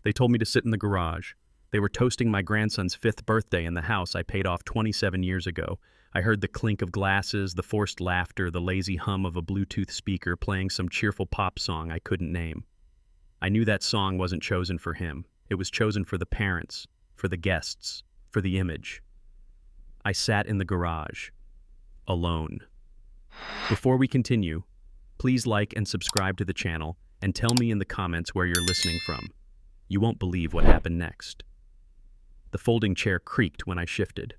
They told me to sit in the garage. They were toasting my grandson's 5th birthday in the house I paid off 27 years ago. I heard the clink of glasses, the forced laughter, the lazy hum of a Bluetooth speaker playing some cheerful pop song I couldn't name. I knew that song wasn't chosen for him. It was chosen for the parents, for the guests, for the image. I sat in the garage, alone. Before we continue, please like and subscribe to the channel and tell me in the comments where you're listening from. You won't believe what happened next. The folding chair creaked when I shifted.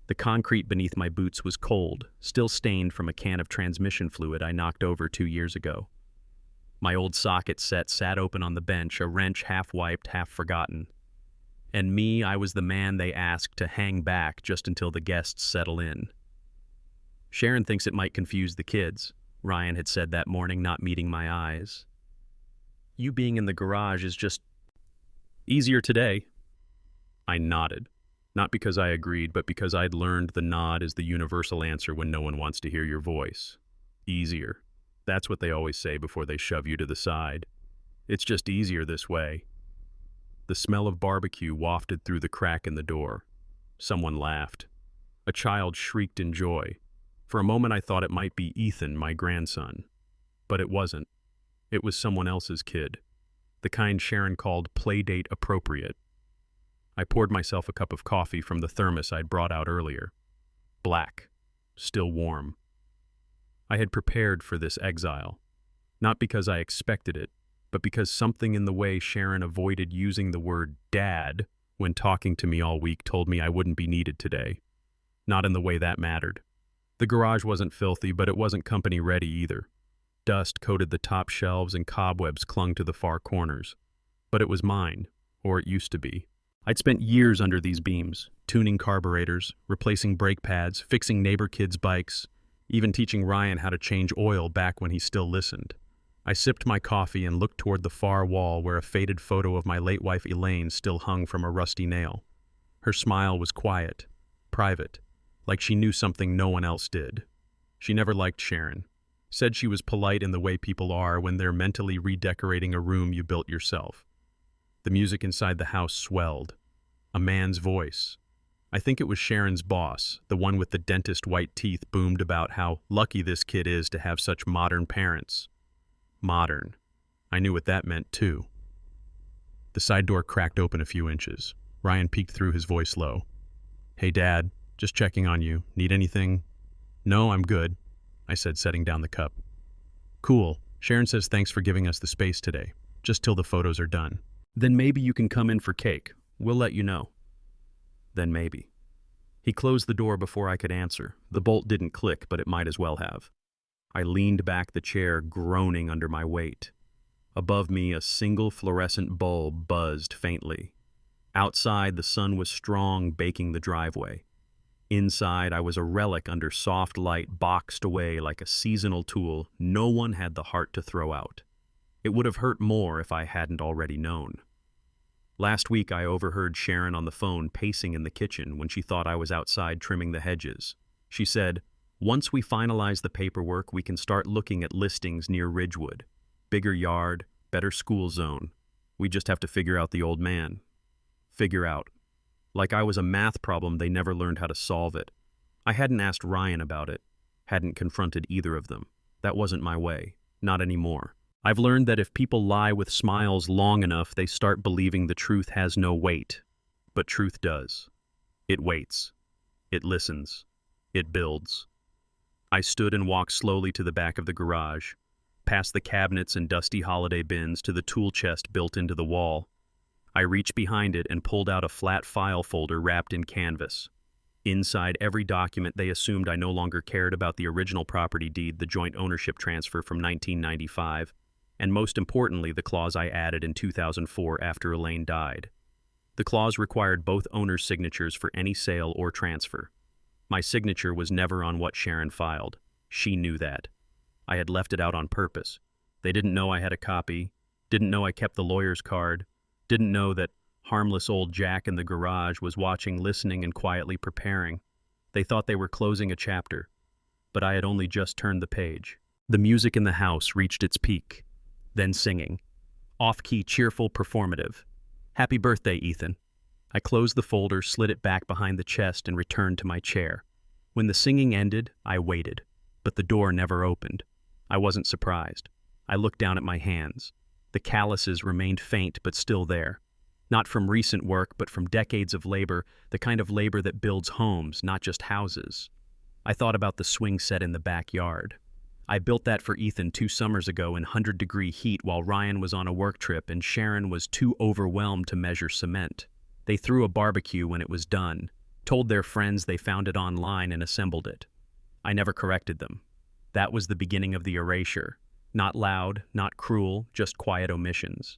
The concrete beneath my boots was cold, still stained from a can of transmission fluid I knocked over 2 years ago. My old socket set sat open on the bench, a wrench half wiped, half forgotten. And me, I was the man they asked to hang back just until the guests settle in. Sharon thinks it might confuse the kids, Ryan had said that morning, not meeting my eyes. You being in the garage is just easier today. I nodded. Not because I agreed, but because I'd learned the nod is the universal answer when no one wants to hear your voice. Easier. That's what they always say before they shove you to the side. It's just easier this way. The smell of barbecue wafted through the crack in the door. Someone laughed. A child shrieked in joy. For a moment I thought it might be Ethan, my grandson. But it wasn't. It was someone else's kid. The kind Sharon called playdate appropriate. I poured myself a cup of coffee from the thermos I'd brought out earlier. Black. Still warm. I had prepared for this exile. Not because I expected it, but because something in the way Sharon avoided using the word dad when talking to me all week told me I wouldn't be needed today. Not in the way that mattered. The garage wasn't filthy, but it wasn't company ready either. Dust coated the top shelves and cobwebs clung to the far corners. But it was mine, or it used to be. I'd spent years under these beams, tuning carburetors, replacing brake pads, fixing neighbor kids' bikes, even teaching Ryan how to change oil back when he still listened. I sipped my coffee and looked toward the far wall where a faded photo of my late wife Elaine still hung from a rusty nail. Her smile was quiet, private, like she knew something no one else did. She never liked Sharon. Said she was polite in the way people are when they're mentally redecorating a room you built yourself. The music inside the house swelled. A man's voice. I think it was Sharon's boss, the one with the dentist white teeth, boomed about how lucky this kid is to have such modern parents. Modern. I knew what that meant, too. The side door cracked open a few inches. Ryan peeked through, his voice low. Hey, Dad, just checking on you. Need anything? No, I'm good, I said, setting down the cup. Cool. Sharon says thanks for giving us the space today, just till the photos are done. Then maybe you can come in for cake. We'll let you know. Then maybe. He closed the door before I could answer. The bolt didn't click, but it might as well have. I leaned back the chair, groaning under my weight. Above me, a single fluorescent bulb buzzed faintly. Outside, the sun was strong, baking the driveway. Inside, I was a relic under soft light, boxed away like a seasonal tool no one had the heart to throw out. It would have hurt more if I hadn't already known. Last week, I overheard Sharon on the phone pacing in the kitchen when she thought I was outside trimming the hedges. She said, once we finalize the paperwork, we can start looking at listings near Ridgewood. Bigger yard, better school zone. We just have to figure out the old man. Figure out. Like I was a math problem they never learned how to solve it. I hadn't asked Ryan about it. Hadn't confronted either of them. That wasn't my way. Not anymore. I've learned that if people lie with smiles long enough, they start believing the truth has no weight. But truth does. It waits. It listens. It builds. I stood and walked slowly to the back of the garage, past the cabinets and dusty holiday bins to the tool chest built into the wall. I reached behind it and pulled out a flat file folder wrapped in canvas. Inside every document, they assumed I no longer cared about the original property deed, the joint ownership transfer from 1995, and most importantly, the clause I added in 2004 after Elaine died. The clause required both owners' signatures for any sale or transfer. My signature was never on what Sharon filed. She knew that. I had left it out on purpose. They didn't know I had a copy, didn't know I kept the lawyer's card, didn't know that harmless old Jack in the garage was watching, listening, and quietly preparing. They thought they were closing a chapter, but I had only just turned the page. The music in the house reached its peak, then singing. Off-key, cheerful, performative. Happy birthday, Ethan. I closed the folder, slid it back behind the chest, and returned to my chair. When the singing ended, I waited, but the door never opened. I wasn't surprised. I looked down at my hands. The calluses remained faint but still there. Not from recent work, but from decades of labor, the kind of labor that builds homes, not just houses. I thought about the swing set in the backyard. I built that for Ethan 2 summers ago in 100-degree heat while Ryan was on a work trip and Sharon was too overwhelmed to measure cement. They threw a barbecue when it was done, told their friends they found it online and assembled it. I never corrected them. That was the beginning of the erasure. Not loud, not cruel, just quiet omissions.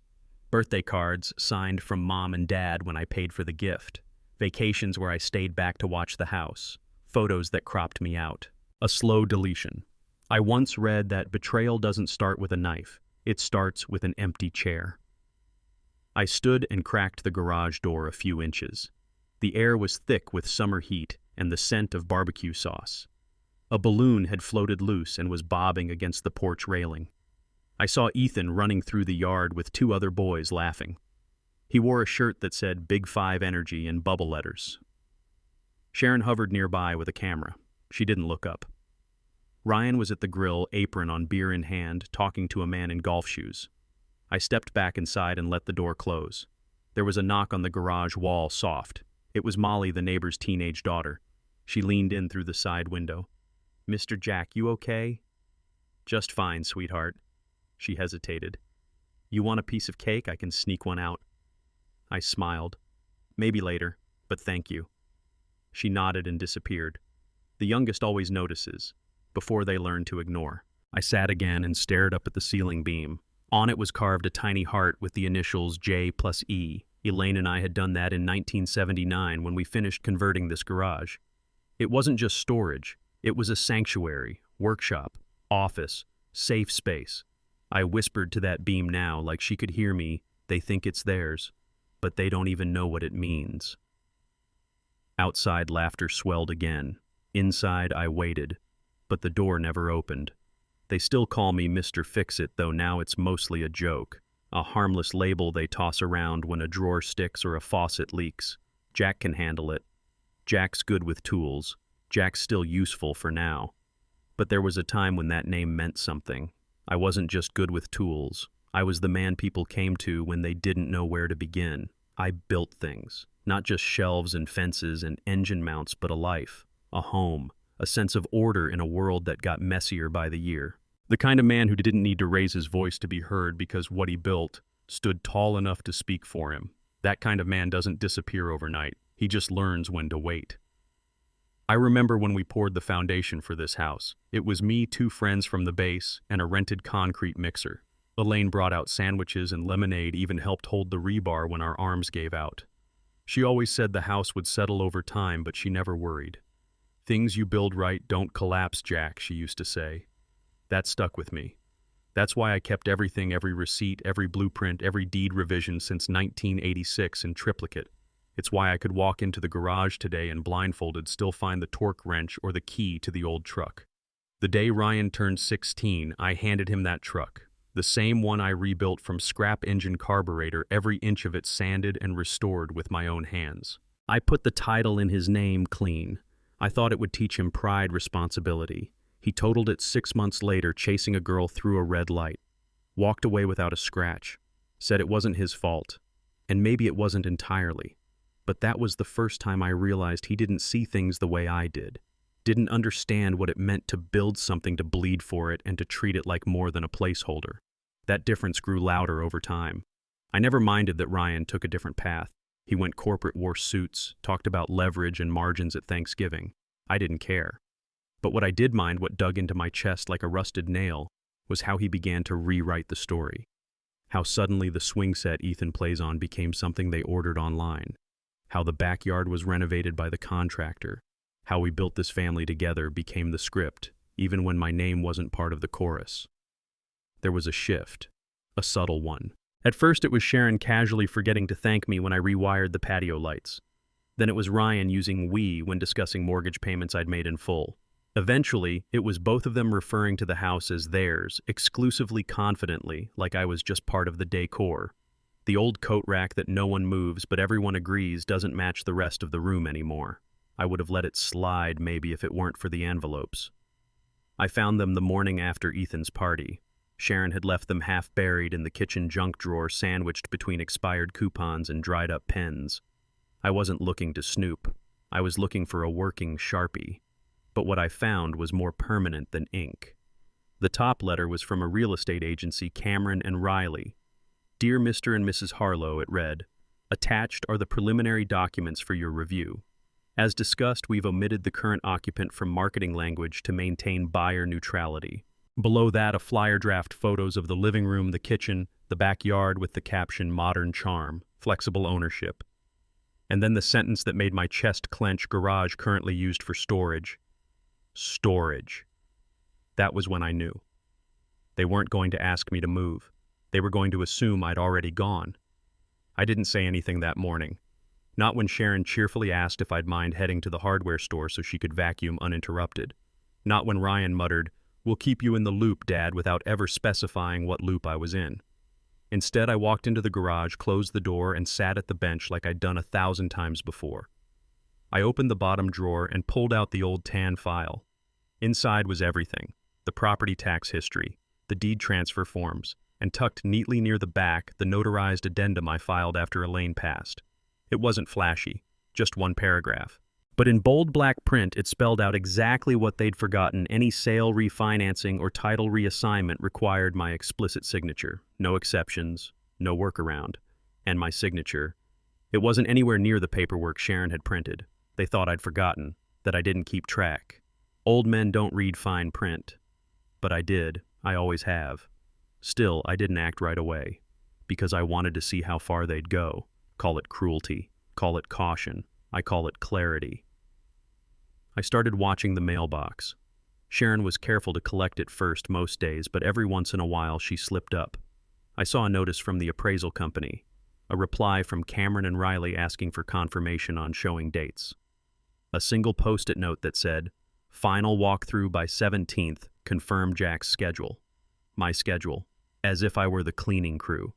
Birthday cards signed from Mom and Dad when I paid for the gift. Vacations where I stayed back to watch the house. Photos that cropped me out. A slow deletion. I once read that betrayal doesn't start with a knife. It starts with an empty chair. I stood and cracked the garage door a few inches. The air was thick with summer heat and the scent of barbecue sauce. A balloon had floated loose and was bobbing against the porch railing. I saw Ethan running through the yard with 2 other boys laughing. He wore a shirt that said Big 5 Energy in bubble letters. Sharon hovered nearby with a camera. She didn't look up. Ryan was at the grill, apron on, beer in hand, talking to a man in golf shoes. I stepped back inside and let the door close. There was a knock on the garage wall, soft. It was Molly, the neighbor's teenage daughter. She leaned in through the side window. "Mr. Jack, you okay?" "Just fine, sweetheart." She hesitated. "You want a piece of cake? I can sneak one out." I smiled. "Maybe later, but thank you." She nodded and disappeared. The youngest always notices, before they learn to ignore. I sat again and stared up at the ceiling beam. On it was carved a tiny heart with the initials J+E. Elaine and I had done that in 1979 when we finished converting this garage. It wasn't just storage. It was a sanctuary, workshop, office, safe space. I whispered to that beam now like she could hear me. They think it's theirs, but they don't even know what it means. Outside, laughter swelled again. Inside, I waited, but the door never opened. They still call me Mr. Fix-It, though now it's mostly a joke. A harmless label they toss around when a drawer sticks or a faucet leaks. Jack can handle it. Jack's good with tools. Jack's still useful for now. But there was a time when that name meant something. I wasn't just good with tools. I was the man people came to when they didn't know where to begin. I built things. Not just shelves and fences and engine mounts, but a life, a home, a sense of order in a world that got messier by the year. The kind of man who didn't need to raise his voice to be heard because what he built stood tall enough to speak for him. That kind of man doesn't disappear overnight. He just learns when to wait. I remember when we poured the foundation for this house. It was me, 2 friends from the base, and a rented concrete mixer. Elaine brought out sandwiches and lemonade, even helped hold the rebar when our arms gave out. She always said the house would settle over time, but she never worried. "Things you build right don't collapse, Jack," she used to say. That stuck with me. That's why I kept everything, every receipt, every blueprint, every deed revision since 1986 in triplicate. It's why I could walk into the garage today and blindfolded still find the torque wrench or the key to the old truck. The day Ryan turned 16, I handed him that truck. The same one I rebuilt from scrap engine carburetor, every inch of it sanded and restored with my own hands. I put the title in his name clean. I thought it would teach him pride, responsibility. He totaled it 6 months later, chasing a girl through a red light. Walked away without a scratch. Said it wasn't his fault. And maybe it wasn't entirely. But that was the first time I realized he didn't see things the way I did. Didn't understand what it meant to build something, to bleed for it, and to treat it like more than a placeholder. That difference grew louder over time. I never minded that Ryan took a different path. He went corporate, wore suits, talked about leverage and margins at Thanksgiving. I didn't care. But what I did mind, what dug into my chest like a rusted nail, was how he began to rewrite the story. How suddenly the swing set Ethan plays on became something they ordered online. How the backyard was renovated by the contractor. How we built this family together became the script, even when my name wasn't part of the chorus. There was a shift, a subtle one. At first it was Sharon casually forgetting to thank me when I rewired the patio lights. Then it was Ryan using "we" when discussing mortgage payments I'd made in full. Eventually, it was both of them referring to the house as theirs, exclusively, confidently, like I was just part of the decor. The old coat rack that no one moves but everyone agrees doesn't match the rest of the room anymore. I would have let it slide maybe if it weren't for the envelopes. I found them the morning after Ethan's party. Sharon had left them half buried in the kitchen junk drawer, sandwiched between expired coupons and dried up pens. I wasn't looking to snoop. I was looking for a working Sharpie. But what I found was more permanent than ink. The top letter was from a real estate agency, Cameron and Riley. Dear Mr. and Mrs. Harlow, it read, attached are the preliminary documents for your review. As discussed, we've omitted the current occupant from marketing language to maintain buyer neutrality. Below that, a flyer draft photos of the living room, the kitchen, the backyard with the caption modern charm, flexible ownership. And then the sentence that made my chest clench, garage currently used for storage. Storage. That was when I knew. They weren't going to ask me to move. They were going to assume I'd already gone. I didn't say anything that morning. Not when Sharon cheerfully asked if I'd mind heading to the hardware store so she could vacuum uninterrupted. Not when Ryan muttered, "We'll keep you in the loop, Dad," without ever specifying what loop I was in. Instead, I walked into the garage, closed the door, and sat at the bench like I'd done 1,000 times before. I opened the bottom drawer and pulled out the old tan file. Inside was everything: the property tax history, the deed transfer forms, and tucked neatly near the back, the notarized addendum I filed after Elaine passed. It wasn't flashy, just one paragraph. But in bold black print, it spelled out exactly what they'd forgotten. Any sale, refinancing, or title reassignment required my explicit signature. No exceptions, no workaround. And my signature. It wasn't anywhere near the paperwork Sharon had printed. They thought I'd forgotten, that I didn't keep track. Old men don't read fine print. But I did. I always have. Still, I didn't act right away, because I wanted to see how far they'd go. Call it cruelty, call it caution, I call it clarity. I started watching the mailbox. Sharon was careful to collect it first most days, but every once in a while she slipped up. I saw a notice from the appraisal company, a reply from Cameron and Riley asking for confirmation on showing dates. A single post-it note that said, "Final walkthrough by 17th, confirm Jack's schedule." My schedule, as if I were the cleaning crew.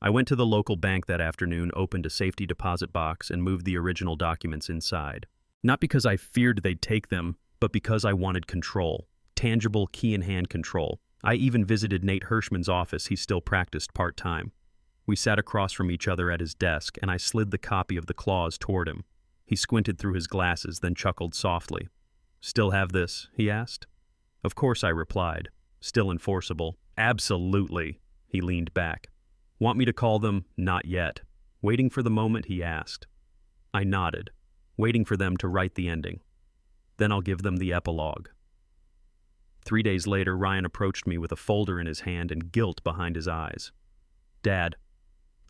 I went to the local bank that afternoon, opened a safety deposit box, and moved the original documents inside. Not because I feared they'd take them, but because I wanted control. Tangible, key-in-hand control. I even visited Nate Hirschman's office. He still practiced part-time. We sat across from each other at his desk, and I slid the copy of the clause toward him. He squinted through his glasses, then chuckled softly. "Still have this?" he asked. Of course, I replied. Still enforceable. "Absolutely." He leaned back. "Want me to call them?" "Not yet." Waiting for the moment, he asked. I nodded, waiting for them to write the ending. Then I'll give them the epilogue. 3 days later, Ryan approached me with a folder in his hand and guilt behind his eyes. "Dad,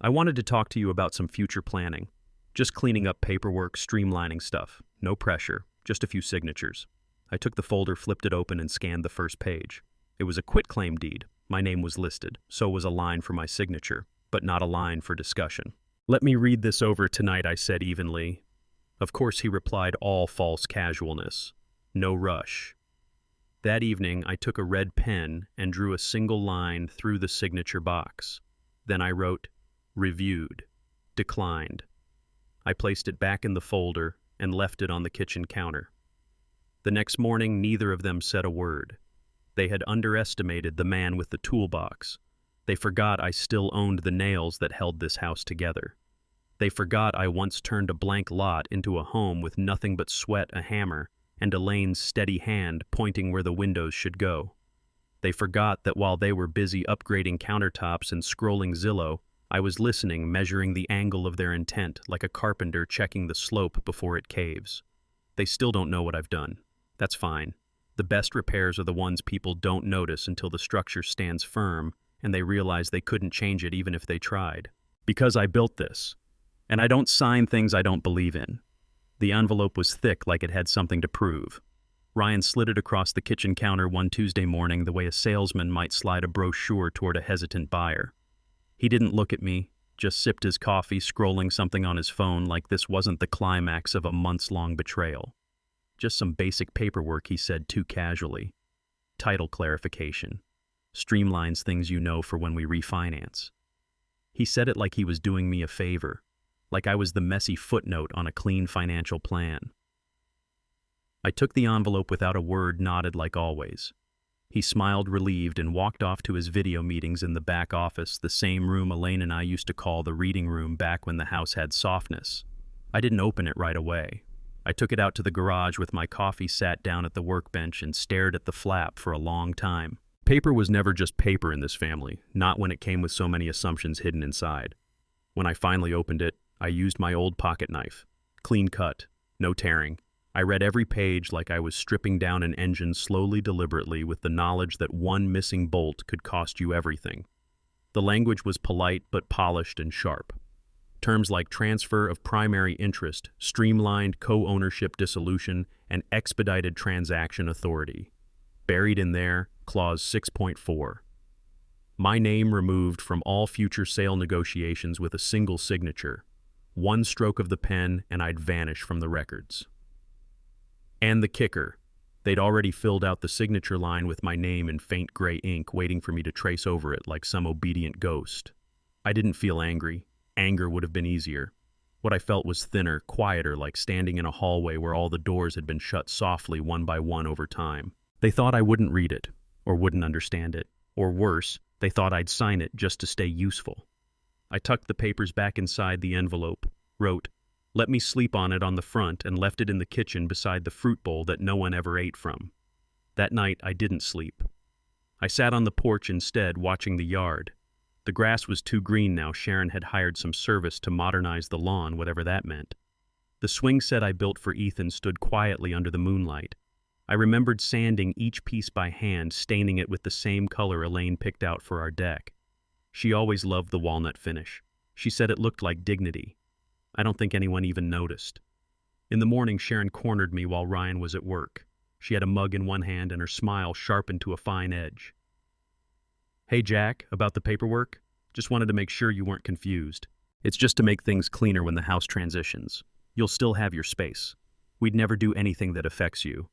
I wanted to talk to you about some future planning. Just cleaning up paperwork, streamlining stuff. No pressure, just a few signatures." I took the folder, flipped it open, and scanned the first page. It was a quitclaim deed. My name was listed. So was a line for my signature, but not a line for discussion. "Let me read this over tonight," I said evenly. Of course, he replied, all false casualness. No rush. That evening, I took a red pen and drew a single line through the signature box. Then I wrote, "Reviewed. Declined." I placed it back in the folder and left it on the kitchen counter. The next morning, neither of them said a word. They had underestimated the man with the toolbox. They forgot I still owned the nails that held this house together. They forgot I once turned a blank lot into a home with nothing but sweat, a hammer, and Elaine's steady hand pointing where the windows should go. They forgot that while they were busy upgrading countertops and scrolling Zillow, I was listening, measuring the angle of their intent, like a carpenter checking the slope before it caves. They still don't know what I've done. That's fine. The best repairs are the ones people don't notice until the structure stands firm and they realize they couldn't change it even if they tried. Because I built this. And I don't sign things I don't believe in. The envelope was thick, like it had something to prove. Ryan slid it across the kitchen counter one Tuesday morning the way a salesman might slide a brochure toward a hesitant buyer. He didn't look at me, just sipped his coffee, scrolling something on his phone like this wasn't the climax of a months-long betrayal. "Just some basic paperwork," he said too casually. "Title clarification. Streamlines things you know for when we refinance." He said it like he was doing me a favor, like I was the messy footnote on a clean financial plan. I took the envelope without a word, nodded like always. He smiled relieved and walked off to his video meetings in the back office, the same room Elaine and I used to call the reading room back when the house had softness. I didn't open it right away. I took it out to the garage with my coffee, sat down at the workbench, and stared at the flap for a long time. Paper was never just paper in this family, not when it came with so many assumptions hidden inside. When I finally opened it, I used my old pocket knife. Clean cut, no tearing. I read every page like I was stripping down an engine slowly, deliberately, with the knowledge that one missing bolt could cost you everything. The language was polite but polished and sharp. Terms like transfer of primary interest, streamlined co-ownership dissolution, and expedited transaction authority. Buried in there, clause 6.4. My name removed from all future sale negotiations with a single signature. One stroke of the pen and I'd vanish from the records. And the kicker, they'd already filled out the signature line with my name in faint gray ink, waiting for me to trace over it like some obedient ghost. I didn't feel angry. Anger would have been easier. What I felt was thinner, quieter, like standing in a hallway where all the doors had been shut softly one by one over time. They thought I wouldn't read it, or wouldn't understand it, or worse, they thought I'd sign it just to stay useful. I tucked the papers back inside the envelope, wrote, "Let me sleep on it" on the front, and left it in the kitchen beside the fruit bowl that no one ever ate from. That night, I didn't sleep. I sat on the porch instead, watching the yard. The grass was too green now. Sharon had hired some service to modernize the lawn, whatever that meant. The swing set I built for Ethan stood quietly under the moonlight. I remembered sanding each piece by hand, staining it with the same color Elaine picked out for our deck. She always loved the walnut finish. She said it looked like dignity. I don't think anyone even noticed. In the morning, Sharon cornered me while Ryan was at work. She had a mug in one hand and her smile sharpened to a fine edge. "Hey, Jack, about the paperwork? Just wanted to make sure you weren't confused. It's just to make things cleaner when the house transitions. You'll still have your space. We'd never do anything that affects you."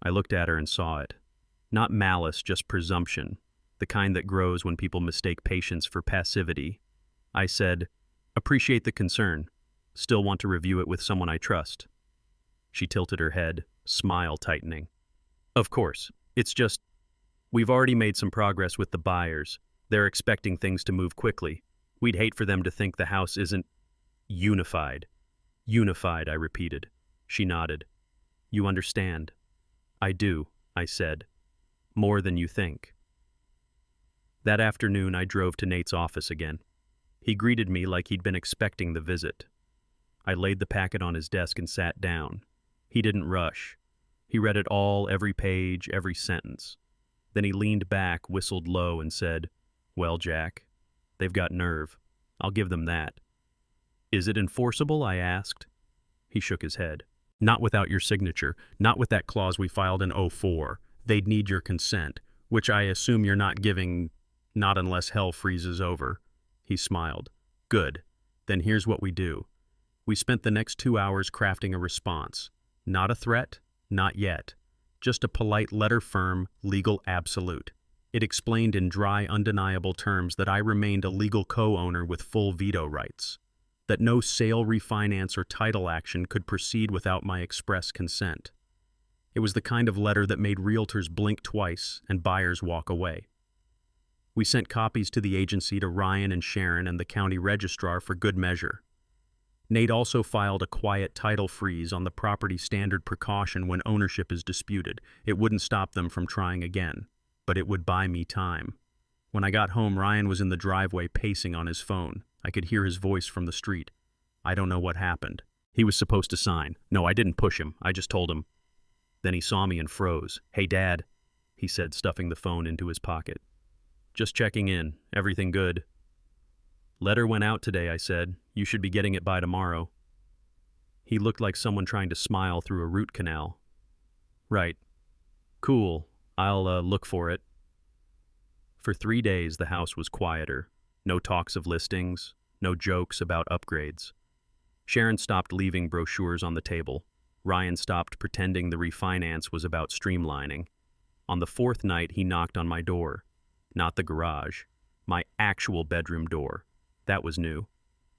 I looked at her and saw it. Not malice, just presumption, the kind that grows when people mistake patience for passivity. I said, "Appreciate the concern. Still want to review it with someone I trust." She tilted her head, smile tightening. "Of course. It's just, we've already made some progress with the buyers. They're expecting things to move quickly. We'd hate for them to think the house isn't unified." "Unified," I repeated. She nodded. "You understand." "I do," I said. "More than you think." That afternoon, I drove to Nate's office again. He greeted me like he'd been expecting the visit. I laid the packet on his desk and sat down. He didn't rush. He read it all, every page, every sentence. Then he leaned back, whistled low, and said, "Well, Jack, they've got nerve. I'll give them that." "Is it enforceable?" I asked. He shook his head. "Not without your signature, not with that clause we filed in '04. They'd need your consent, which I assume you're not giving, not unless hell freezes over." He smiled. "Good. Then here's what we do." We spent the next 2 hours crafting a response. Not a threat, not yet. Just a polite letter, firm, legal absolute. It explained in dry, undeniable terms that I remained a legal co-owner with full veto rights. That no sale, refinance, or title action could proceed without my express consent. It was the kind of letter that made realtors blink twice and buyers walk away. We sent copies to the agency, to Ryan and Sharon and the county registrar for good measure. Nate also filed a quiet title freeze on the property, standard precaution when ownership is disputed. It wouldn't stop them from trying again, but it would buy me time. When I got home, Ryan was in the driveway pacing on his phone. I could hear his voice from the street. "I don't know what happened. He was supposed to sign. No, I didn't push him. I just told him." Then he saw me and froze. "Hey, Dad," he said, stuffing the phone into his pocket. "Just checking in. Everything good?" "Letter went out today," I said. "You should be getting it by tomorrow." He looked like someone trying to smile through a root canal. "Right. Cool. I'll look for it." For 3 days, the house was quieter. No talks of listings, no jokes about upgrades. Sharon stopped leaving brochures on the table. Ryan stopped pretending the refinance was about streamlining. On the 4th night, he knocked on my door. Not the garage, my actual bedroom door. That was new.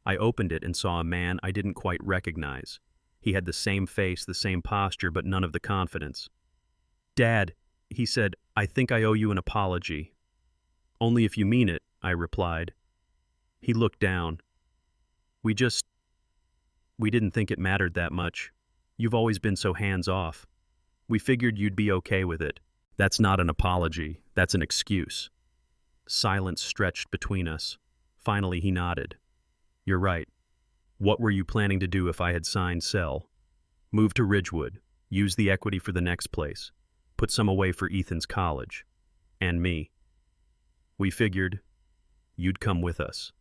I opened it and saw a man I didn't quite recognize. He had the same face, the same posture, but none of the confidence. "Dad," he said, "I think I owe you an apology." "Only if you mean it," I replied. He looked down. We didn't think it mattered that much. You've always been so hands-off. We figured you'd be okay with it." "That's not an apology. That's an excuse." Silence stretched between us. Finally, he nodded. "You're right. What were you planning to do if I had signed sell?" "Move to Ridgewood. Use the equity for the next place. Put some away for Ethan's college. And me. We figured you'd come with us."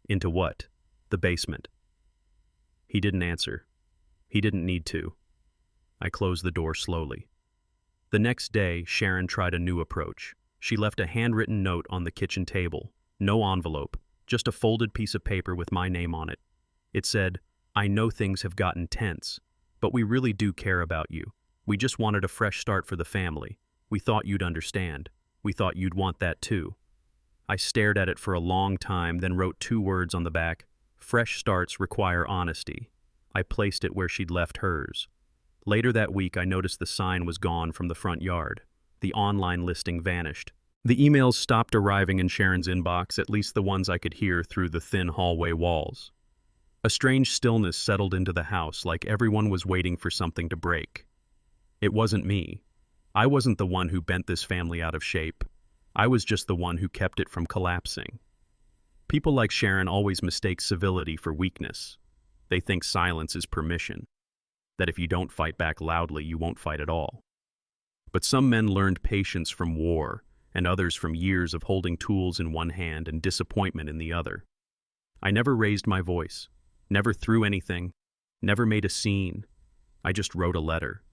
"Into what?" "The basement." He didn't answer. He didn't need to. I closed the door slowly. The next day, Sharon tried a new approach. She left a handwritten note on the kitchen table. No envelope, just a folded piece of paper with my name on it. It said, "I know things have gotten tense, but we really do care about you. We just wanted a fresh start for the family. We thought you'd understand. We thought you'd want that too." I stared at it for a long time, then wrote 2 words on the back: "Fresh starts require honesty." I placed it where she'd left hers. Later that week, I noticed the sign was gone from the front yard. The online listing vanished. The emails stopped arriving in Sharon's inbox, at least the ones I could hear through the thin hallway walls. A strange stillness settled into the house, like everyone was waiting for something to break. It wasn't me. I wasn't the one who bent this family out of shape. I was just the one who kept it from collapsing. People like Sharon always mistake civility for weakness. They think silence is permission, that if you don't fight back loudly, you won't fight at all. But some men learned patience from war, and others from years of holding tools in one hand and disappointment in the other. I never raised my voice, never threw anything, never made a scene. I just wrote a letter.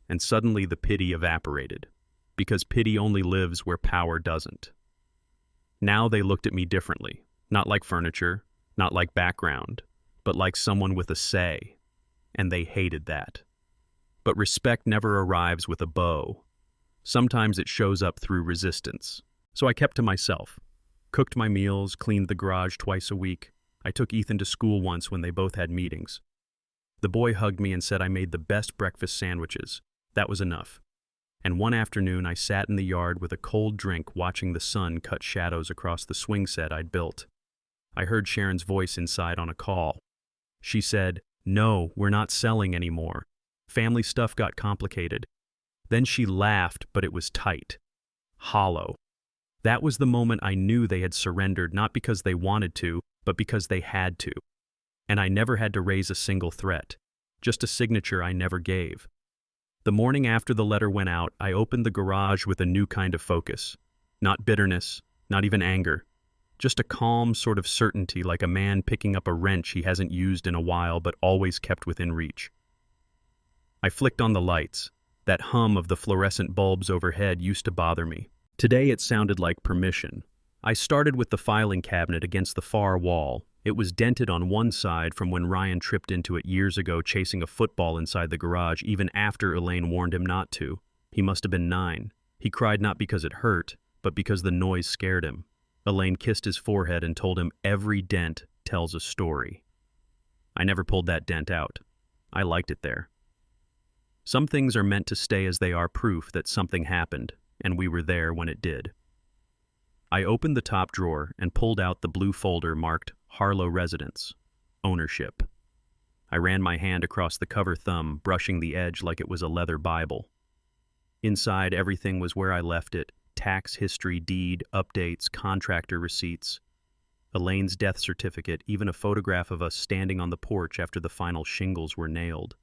And suddenly the pity evaporated, because pity only lives where power doesn't. Now they looked at me differently, not like furniture, not like background, but like someone with a say, and they hated that. But respect never arrives with a bow. Sometimes it shows up through resistance. So I kept to myself, cooked my meals, cleaned the garage twice a week. I took Ethan to school once when they both had meetings. The boy hugged me and said I made the best breakfast sandwiches. That was enough. And one afternoon I sat in the yard with a cold drink watching the sun cut shadows across the swing set I'd built. I heard Sharon's voice inside on a call. She said, "No, we're not selling anymore. Family stuff got complicated." Then she laughed, but it was tight, hollow. That was the moment I knew they had surrendered, not because they wanted to, but because they had to. And I never had to raise a single threat, just a signature I never gave. The morning after the letter went out, I opened the garage with a new kind of focus. Not bitterness, not even anger. Just a calm sort of certainty, like a man picking up a wrench he hasn't used in a while but always kept within reach. I flicked on the lights. That hum of the fluorescent bulbs overhead used to bother me. Today it sounded like permission. I started with the filing cabinet against the far wall. It was dented on one side from when Ryan tripped into it years ago chasing a football inside the garage, even after Elaine warned him not to. He must have been 9. He cried not because it hurt, but because the noise scared him. Elaine kissed his forehead and told him every dent tells a story. I never pulled that dent out. I liked it there. Some things are meant to stay as they are, proof that something happened, and we were there when it did. I opened the top drawer and pulled out the blue folder marked Harlow Residence, Ownership. I ran my hand across the cover thumb, brushing the edge like it was a leather Bible. Inside, everything was where I left it: tax history, deed, updates, contractor receipts, Elaine's death certificate, even a photograph of us standing on the porch after the final shingles were nailed.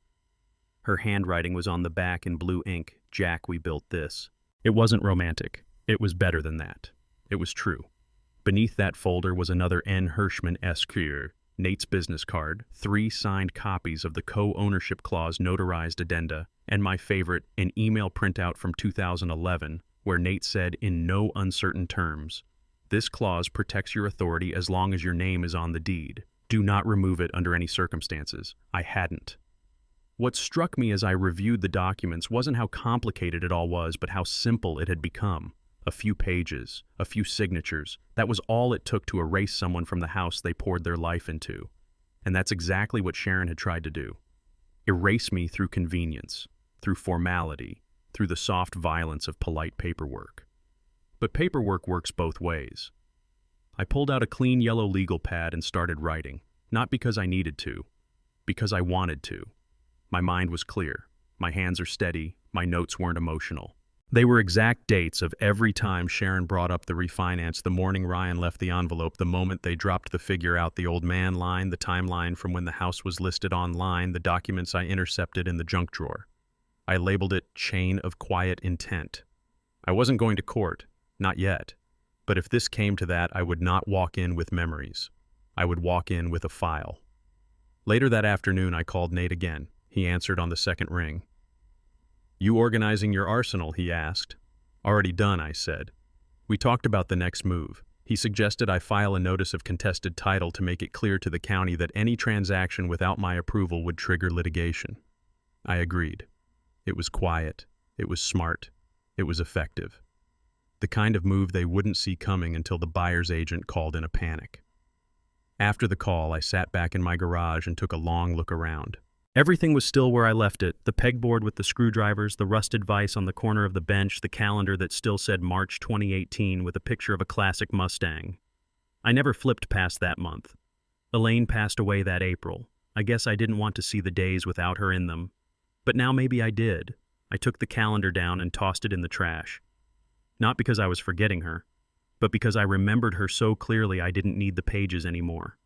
Her handwriting was on the back in blue ink: "Jack, we built this." It wasn't romantic. It was better than that. It was true. Beneath that folder was another N. Hirschman-esque, Nate's business card, 3 signed copies of the co-ownership clause notarized addenda, and my favorite, an email printout from 2011, where Nate said in no uncertain terms, "This clause protects your authority as long as your name is on the deed. Do not remove it under any circumstances." I hadn't. What struck me as I reviewed the documents wasn't how complicated it all was, but how simple it had become. A few pages, a few signatures. That was all it took to erase someone from the house they poured their life into. And that's exactly what Sharon had tried to do. Erase me through convenience, through formality, through the soft violence of polite paperwork. But paperwork works both ways. I pulled out a clean yellow legal pad and started writing, not because I needed to, because I wanted to. My mind was clear. My hands are steady. My notes weren't emotional. They were exact dates of every time Sharon brought up the refinance, the morning Ryan left the envelope, the moment they dropped the figure out, the old man line, the timeline from when the house was listed online, the documents I intercepted in the junk drawer. I labeled it Chain of Quiet Intent. I wasn't going to court, not yet. But if this came to that, I would not walk in with memories. I would walk in with a file. Later that afternoon, I called Nate again. He answered on the second ring. "You organizing your arsenal?" he asked. "Already done," I said. We talked about the next move. He suggested I file a notice of contested title to make it clear to the county that any transaction without my approval would trigger litigation. I agreed. It was quiet. It was smart. It was effective. The kind of move they wouldn't see coming until the buyer's agent called in a panic. After the call, I sat back in my garage and took a long look around. Everything was still where I left it, the pegboard with the screwdrivers, the rusted vise on the corner of the bench, the calendar that still said March 2018 with a picture of a classic Mustang. I never flipped past that month. Elaine passed away that April. I guess I didn't want to see the days without her in them. But now maybe I did. I took the calendar down and tossed it in the trash. Not because I was forgetting her, but because I remembered her so clearly I didn't need the pages anymore.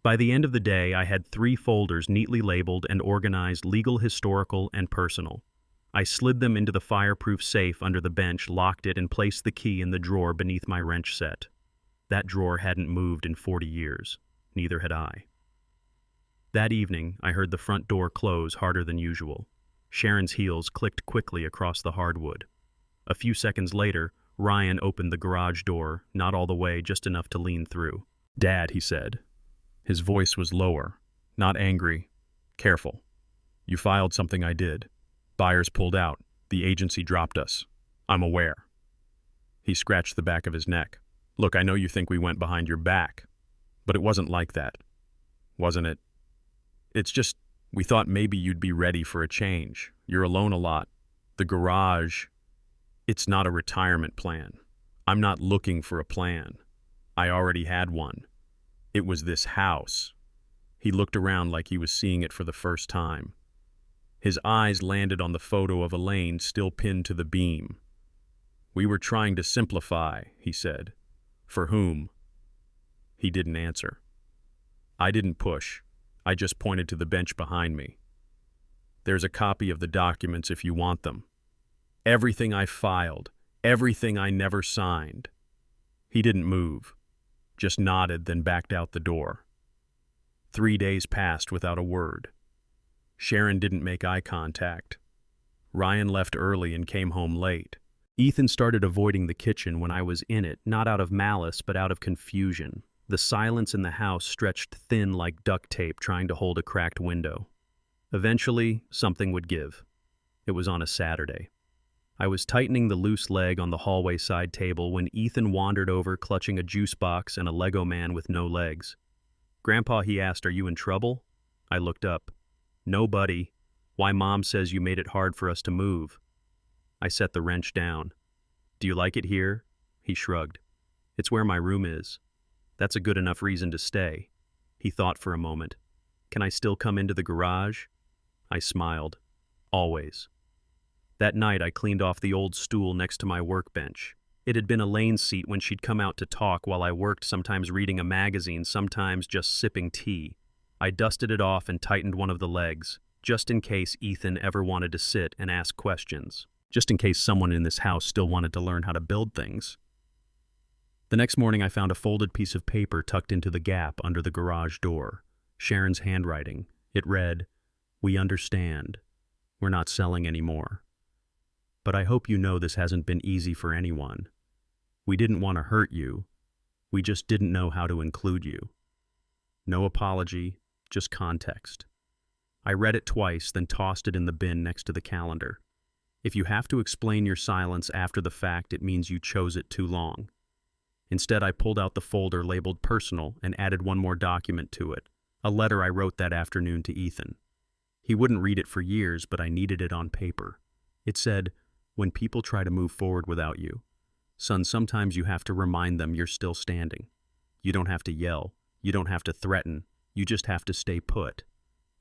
By the end of the day, I had 3 folders neatly labeled and organized: legal, historical, and personal. I slid them into the fireproof safe under the bench, locked it, and placed the key in the drawer beneath my wrench set. That drawer hadn't moved in 40 years. Neither had I. That evening, I heard the front door close harder than usual. Sharon's heels clicked quickly across the hardwood. A few seconds later, Ryan opened the garage door, not all the way, just enough to lean through. "Dad," he said. His voice was lower, not angry, careful. "You filed something I did. Buyers pulled out. The agency dropped us. I'm aware." He scratched the back of his neck. "Look, I know you think we went behind your back, but it wasn't like that. Wasn't it? It's just, we thought maybe you'd be ready for a change. You're alone a lot. The garage, it's not a retirement plan. I'm not looking for a plan. I already had one. It was this house." He looked around like he was seeing it for the first time. His eyes landed on the photo of Elaine still pinned to the beam. "We were trying to simplify," he said. "For whom?" He didn't answer. I didn't push. I just pointed to the bench behind me. "There's a copy of the documents if you want them. Everything I filed, everything I never signed." He didn't move. Just nodded, then backed out the door. 3 days passed without a word. Sharon didn't make eye contact. Ryan left early and came home late. Ethan started avoiding the kitchen when I was in it, not out of malice, but out of confusion. The silence in the house stretched thin like duct tape trying to hold a cracked window. Eventually, something would give. It was on a Saturday. I was tightening the loose leg on the hallway side table when Ethan wandered over clutching a juice box and a Lego man with no legs. "Grandpa," he asked, "are you in trouble?" I looked up. "No, buddy. Why, Mom says you made it hard for us to move." I set the wrench down. "Do you like it here?" He shrugged. "It's where my room is. That's a good enough reason to stay." He thought for a moment. "Can I still come into the garage?" I smiled. "Always." That night, I cleaned off the old stool next to my workbench. It had been Elaine's seat when she'd come out to talk while I worked, sometimes reading a magazine, sometimes just sipping tea. I dusted it off and tightened one of the legs, just in case Ethan ever wanted to sit and ask questions. Just in case someone in this house still wanted to learn how to build things. The next morning, I found a folded piece of paper tucked into the gap under the garage door. Sharon's handwriting. It read, "We understand. We're not selling anymore. But I hope you know this hasn't been easy for anyone. We didn't want to hurt you. We just didn't know how to include you." No apology, just context. I read it twice, then tossed it in the bin next to the calendar. If you have to explain your silence after the fact, it means you chose it too long. Instead, I pulled out the folder labeled personal and added one more document to it, a letter I wrote that afternoon to Ethan. He wouldn't read it for years, but I needed it on paper. It said, "When people try to move forward without you, son, sometimes you have to remind them you're still standing. You don't have to yell. You don't have to threaten. You just have to stay put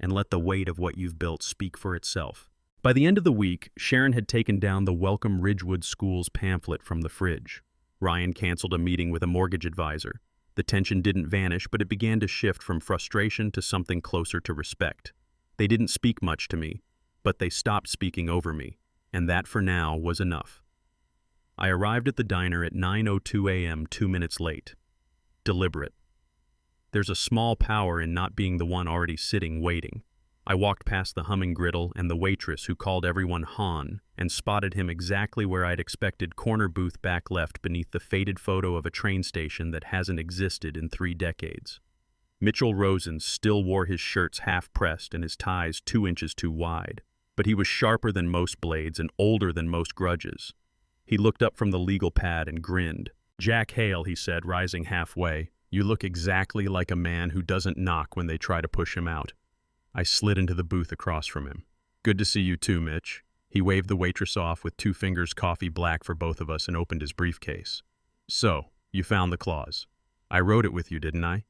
and let the weight of what you've built speak for itself." By the end of the week, Sharon had taken down the Welcome Ridgewood Schools pamphlet from the fridge. Ryan canceled a meeting with a mortgage advisor. The tension didn't vanish, but it began to shift from frustration to something closer to respect. They didn't speak much to me, but they stopped speaking over me, and that for now was enough. I arrived at the diner at 9:02 a.m., 2 minutes late. Deliberate. There's a small power in not being the one already sitting waiting. I walked past the humming griddle and the waitress who called everyone Han and spotted him exactly where I'd expected, corner booth back left beneath the faded photo of a train station that hasn't existed in 3 decades. Mitchell Rosen still wore his shirts half-pressed and his ties 2 inches too wide, but he was sharper than most blades and older than most grudges. He looked up from the legal pad and grinned. "Jack Hale," he said, rising halfway, "you look exactly like a man who doesn't knock when they try to push him out." I slid into the booth across from him. "Good to see you too, Mitch." He waved the waitress off with 2 fingers coffee black for both of us and opened his briefcase. "So, you found the clause. I wrote it with you, didn't I?"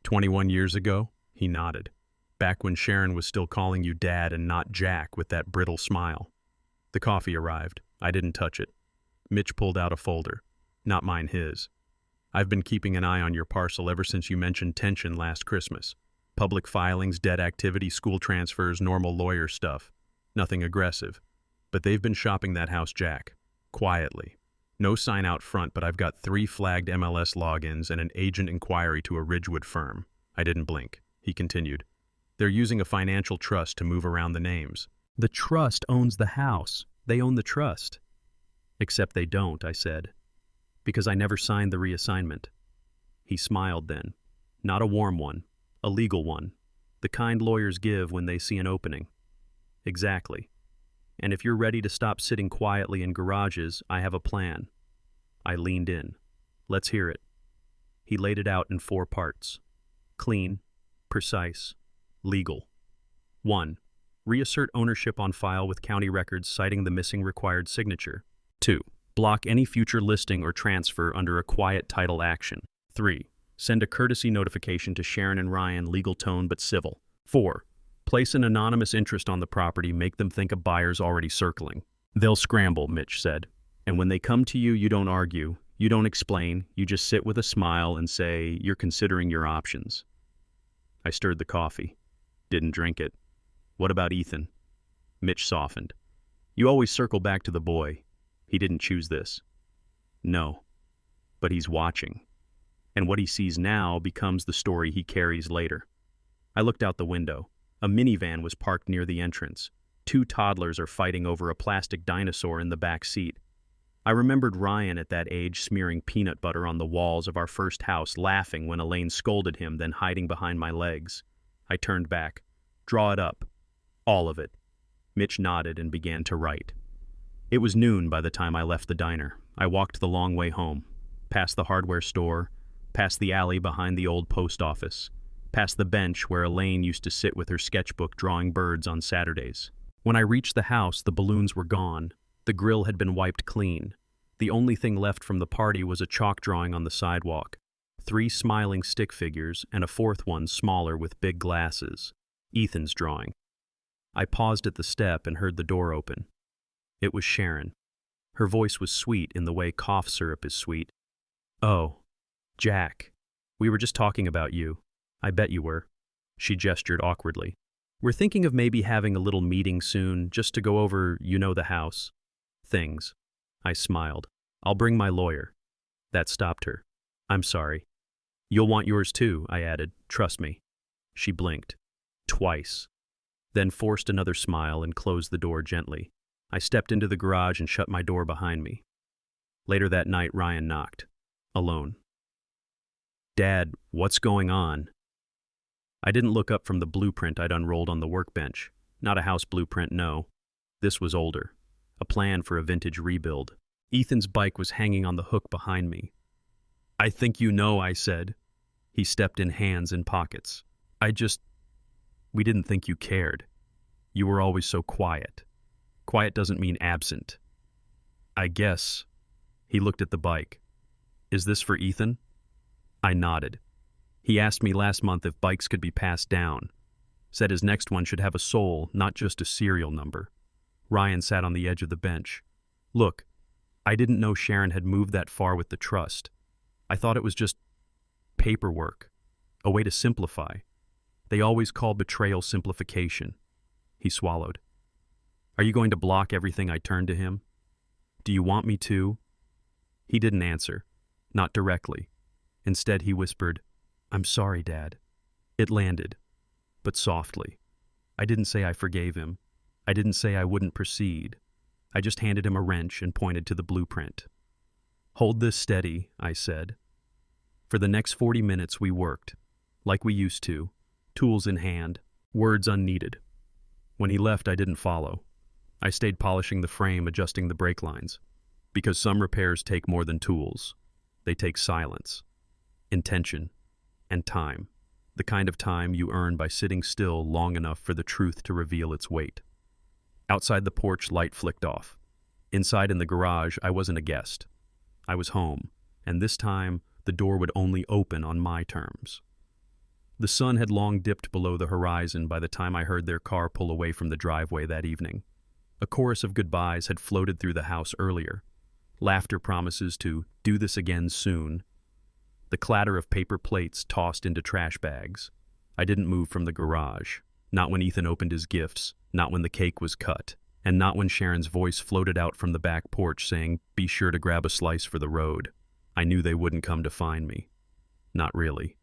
21 years ago? He nodded. "Back when Sharon was still calling you Dad and not Jack with that brittle smile." The coffee arrived. I didn't touch it. Mitch pulled out a folder. Not mine, his. "I've been keeping an eye on your parcel ever since you mentioned tension last Christmas. Public filings, debt activity, school transfers, normal lawyer stuff. Nothing aggressive. But they've been shopping that house, Jack. Quietly. No sign out front, but I've got 3 flagged MLS logins and an agent inquiry to a Ridgewood firm." I didn't blink. He continued. "They're using a financial trust to move around the names." "The trust owns the house. They own the trust." "Except they don't," I said, "because I never signed the reassignment." He smiled then. Not a warm one. A legal one. The kind lawyers give when they see an opening. "Exactly. And if you're ready to stop sitting quietly in garages, I have a plan." I leaned in. "Let's hear it." He laid it out in 4 parts. Clean, precise, legal. 1. Reassert ownership on file with county records citing the missing required signature. 2. Block any future listing or transfer under a quiet title action. 3. Send a courtesy notification to Sharon and Ryan, legal tone but civil. 4. Place an anonymous interest on the property, make them think a buyer's already circling. "They'll scramble," Mitch said. "And when they come to you, you don't argue, you don't explain, you just sit with a smile and say, you're considering your options." I stirred the coffee. Didn't drink it. "What about Ethan?" Mitch softened. "You always circle back to the boy. He didn't choose this." "No. But he's watching. And what he sees now becomes the story he carries later." I looked out the window. A minivan was parked near the entrance. 2 toddlers are fighting over a plastic dinosaur in the back seat. I remembered Ryan at that age smearing peanut butter on the walls of our first house, laughing when Elaine scolded him, then hiding behind my legs. I turned back. "Draw it up. All of it." Mitch nodded and began to write. It was noon by the time I left the diner. I walked the long way home, past the hardware store, past the alley behind the old post office, past the bench where Elaine used to sit with her sketchbook drawing birds on Saturdays. When I reached the house, the balloons were gone. The grill had been wiped clean. The only thing left from the party was a chalk drawing on the sidewalk. 3 smiling stick figures and a 4th one smaller with big glasses. Ethan's drawing. I paused at the step and heard the door open. It was Sharon. Her voice was sweet in the way cough syrup is sweet. "Oh, Jack, we were just talking about you. I bet you were." She gestured awkwardly. "We're thinking of maybe having a little meeting soon, just to go over, the house. Things." I smiled. "I'll bring my lawyer." That stopped her. "I'm sorry." "You'll want yours too," I added. "Trust me." She blinked. Twice. Then forced another smile and closed the door gently. I stepped into the garage and shut my door behind me. Later that night, Ryan knocked. Alone. "Dad, what's going on?" I didn't look up from the blueprint I'd unrolled on the workbench. Not a house blueprint, no. This was older. a plan for a vintage rebuild. Ethan's bike was hanging on the hook behind me. "I think you know," I said. He stepped in, hands in pockets. We didn't think you cared. You were always so quiet. Quiet doesn't mean absent." "I guess." He looked at the bike. "Is this for Ethan?" I nodded. He asked me last month if bikes could be passed down. Said his next one should have a soul, not just a serial number. Ryan sat on the edge of the bench. "Look, I didn't know Sharon had moved that far with the trust. I thought it was just paperwork, a way to simplify. They always call betrayal simplification." He swallowed. "Are you going to block everything I turn to him? Do you want me to?" He didn't answer, not directly. Instead, he whispered, "I'm sorry, Dad." It landed, but softly. I didn't say I forgave him. I didn't say I wouldn't proceed. I just handed him a wrench and pointed to the blueprint. "Hold this steady," I said. For the next 40 minutes we worked, like we used to, tools in hand, words unneeded. When he left, I didn't follow. I stayed polishing the frame, adjusting the brake lines. Because some repairs take more than tools. They take silence, intention, and time. The kind of time you earn by sitting still long enough for the truth to reveal its weight. Outside the porch, light flicked off. Inside in the garage, I wasn't a guest. I was home, and this time, the door would only open on my terms. The sun had long dipped below the horizon by the time I heard their car pull away from the driveway that evening. A chorus of goodbyes had floated through the house earlier. Laughter promises to do this again soon. The clatter of paper plates tossed into trash bags. I didn't move from the garage. Not when Ethan opened his gifts, not when the cake was cut, and not when Sharon's voice floated out from the back porch saying, "Be sure to grab a slice for the road." I knew they wouldn't come to find me. Not really.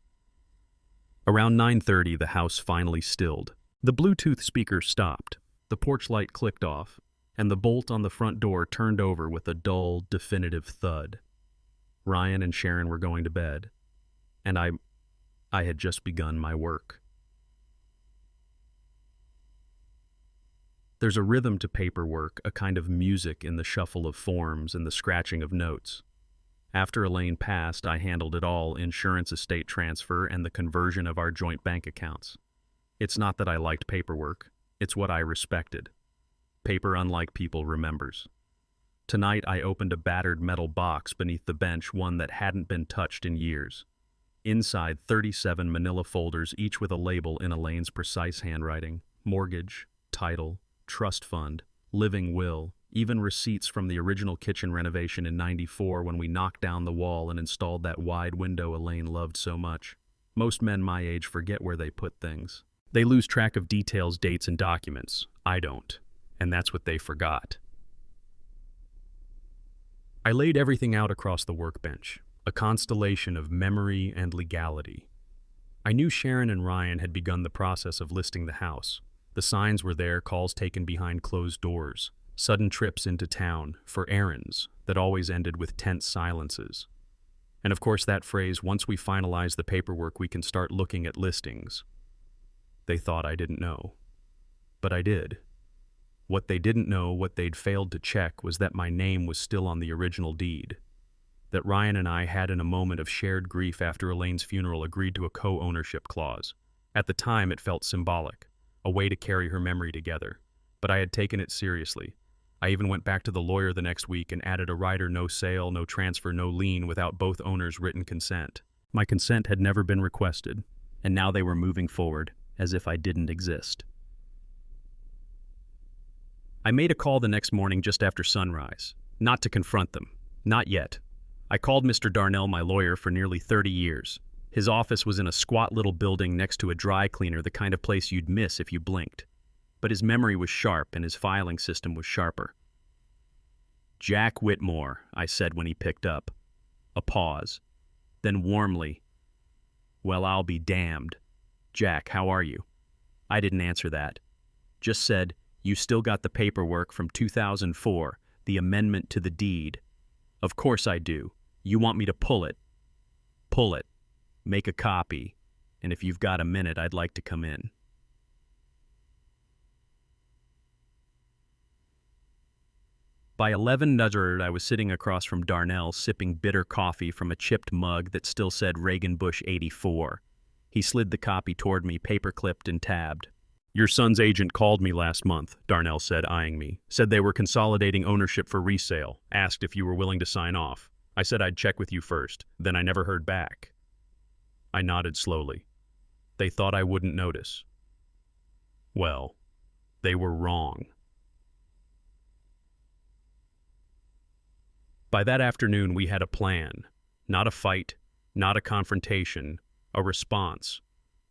Around 9:30, the house finally stilled. The Bluetooth speaker stopped, the porch light clicked off, and the bolt on the front door turned over with a dull, definitive thud. Ryan and Sharon were going to bed, and I had just begun my work. There's a rhythm to paperwork, a kind of music in the shuffle of forms and the scratching of notes. After Elaine passed, I handled it all: insurance, estate transfer, and the conversion of our joint bank accounts. It's not that I liked paperwork, it's what I respected. Paper, unlike people, remembers. Tonight I opened a battered metal box beneath the bench, one that hadn't been touched in years. Inside, 37 manila folders, each with a label in Elaine's precise handwriting: mortgage, title, trust fund, living will, even receipts from the original kitchen renovation in '94 when we knocked down the wall and installed that wide window Elaine loved so much. Most men my age forget where they put things. They lose track of details, dates, and documents. I don't. And that's what they forgot. I laid everything out across the workbench, a constellation of memory and legality. I knew Sharon and Ryan had begun the process of listing the house. The signs were there, calls taken behind closed doors, sudden trips into town for errands that always ended with tense silences. And of course that phrase, "once we finalize the paperwork, we can start looking at listings." They thought I didn't know. But I did. What they didn't know, what they'd failed to check, was that my name was still on the original deed. That Ryan and I had, in a moment of shared grief after Elaine's funeral, agreed to a co-ownership clause. At the time, it felt symbolic, a way to carry her memory together. But I had taken it seriously. I even went back to the lawyer the next week and added a rider: no sale, no transfer, no lien, without both owners' written consent. My consent had never been requested, and now they were moving forward as if I didn't exist. I made a call the next morning just after sunrise. Not to confront them. Not yet. I called Mr. Darnell, my lawyer for nearly 30 years. His office was in a squat little building next to a dry cleaner, the kind of place you'd miss if you blinked. But his memory was sharp and his filing system was sharper. "Jack Whitmore," I said when he picked up. A pause. Then warmly, "Well, I'll be damned. Jack, how are you?" I didn't answer that. Just said, "You still got the paperwork from 2004, the amendment to the deed." "Of course I do. You want me to pull it?" "Pull it. Make a copy. And if you've got a minute, I'd like to come in." By 11, I was sitting across from Darnell sipping bitter coffee from a chipped mug that still said Reagan Bush 84. He slid the copy toward me, paper-clipped and tabbed. "Your son's agent called me last month," Darnell said, eyeing me. "Said they were consolidating ownership for resale. Asked if you were willing to sign off. I said I'd check with you first. Then I never heard back." I nodded slowly. They thought I wouldn't notice. Well, they were wrong. By that afternoon, we had a plan. Not a fight, not a confrontation, a response.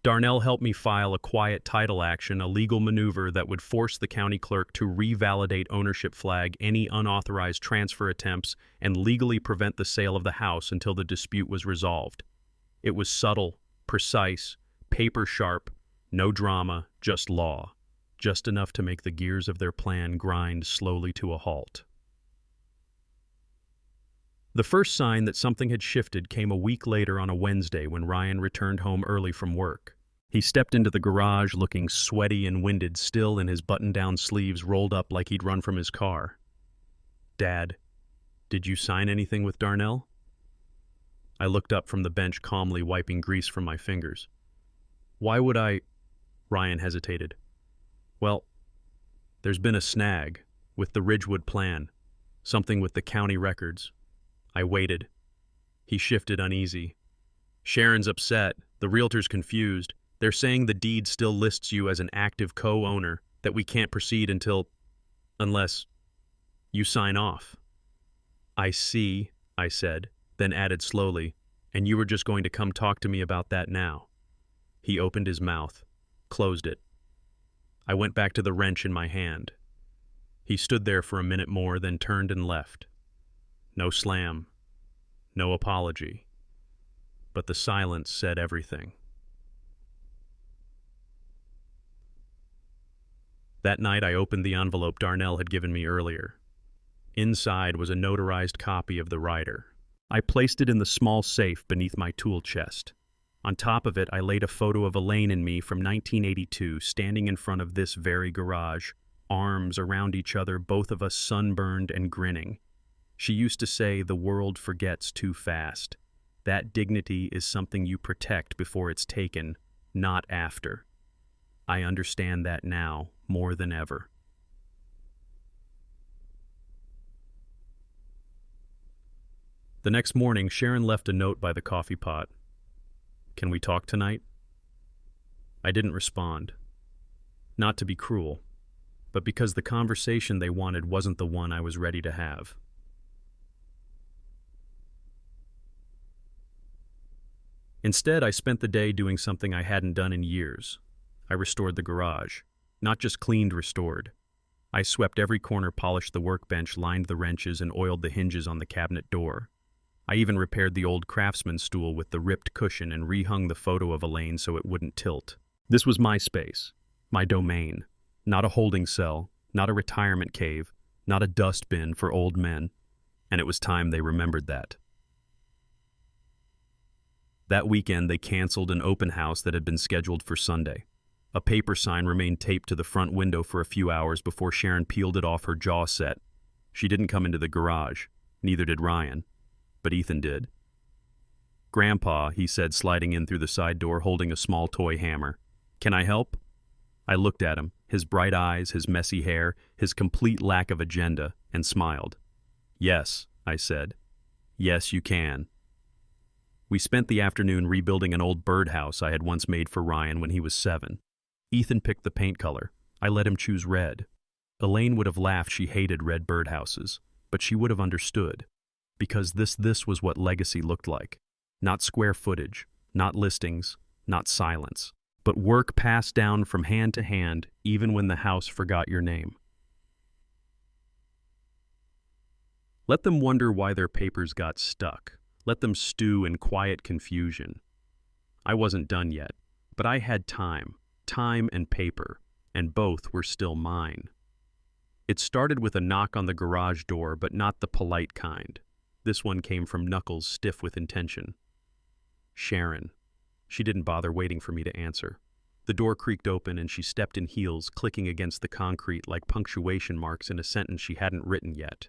Darnell helped me file a quiet title action, a legal maneuver that would force the county clerk to revalidate ownership, flag any unauthorized transfer attempts, and legally prevent the sale of the house until the dispute was resolved. It was subtle, precise, paper sharp, no drama, just law. Just enough to make the gears of their plan grind slowly to a halt. The first sign that something had shifted came a week later on a Wednesday when Ryan returned home early from work. He stepped into the garage looking sweaty and winded, still in his button-down sleeves rolled up like he'd run from his car. "Dad, did you sign anything with Darnell?" I looked up from the bench, calmly wiping grease from my fingers. "Why would I?" Ryan hesitated. "Well, there's been a snag with the Ridgewood plan, something with the county records." I waited. He shifted, uneasy. "Sharon's upset. The realtor's confused. They're saying the deed still lists you as an active co-owner, that we can't proceed unless you sign off." "I see," I said, then added slowly, "and you were just going to come talk to me about that now." He opened his mouth, closed it. I went back to the wrench in my hand. He stood there for a minute more, then turned and left. No slam, no apology, but the silence said everything. That night I opened the envelope Darnell had given me earlier. Inside was a notarized copy of the rider. I placed it in the small safe beneath my tool chest. On top of it I laid a photo of Elaine and me from 1982 standing in front of this very garage, arms around each other, both of us sunburned and grinning. She used to say, "The world forgets too fast. That dignity is something you protect before it's taken, not after." I understand that now more than ever. The next morning, Sharon left a note by the coffee pot. "Can we talk tonight?" I didn't respond. Not to be cruel, but because the conversation they wanted wasn't the one I was ready to have. Instead, I spent the day doing something I hadn't done in years. I restored the garage. Not just cleaned, restored. I swept every corner, polished the workbench, lined the wrenches, and oiled the hinges on the cabinet door. I even repaired the old craftsman stool with the ripped cushion and rehung the photo of Elaine so it wouldn't tilt. This was my space, my domain. Not a holding cell, not a retirement cave, not a dustbin for old men. And it was time they remembered that. That weekend, they canceled an open house that had been scheduled for Sunday. A paper sign remained taped to the front window for a few hours before Sharon peeled it off her jaw set. She didn't come into the garage. Neither did Ryan. But Ethan did. "Grandpa," he said, sliding in through the side door holding a small toy hammer. "Can I help?" I looked at him, his bright eyes, his messy hair, his complete lack of agenda, and smiled. "Yes," I said. "Yes, you can." We spent the afternoon rebuilding an old birdhouse I had once made for Ryan when he was 7. Ethan picked the paint color. I let him choose red. Elaine would have laughed. She hated red birdhouses, but she would have understood. Because this was what legacy looked like. Not square footage, not listings, not silence, but work passed down from hand to hand even when the house forgot your name. Let them wonder why their papers got stuck. Let them stew in quiet confusion. I wasn't done yet, but I had time and paper, and both were still mine. It started with a knock on the garage door, but not the polite kind. This one came from knuckles stiff with intention. Sharon. She didn't bother waiting for me to answer. The door creaked open and she stepped in heels, clicking against the concrete like punctuation marks in a sentence she hadn't written yet.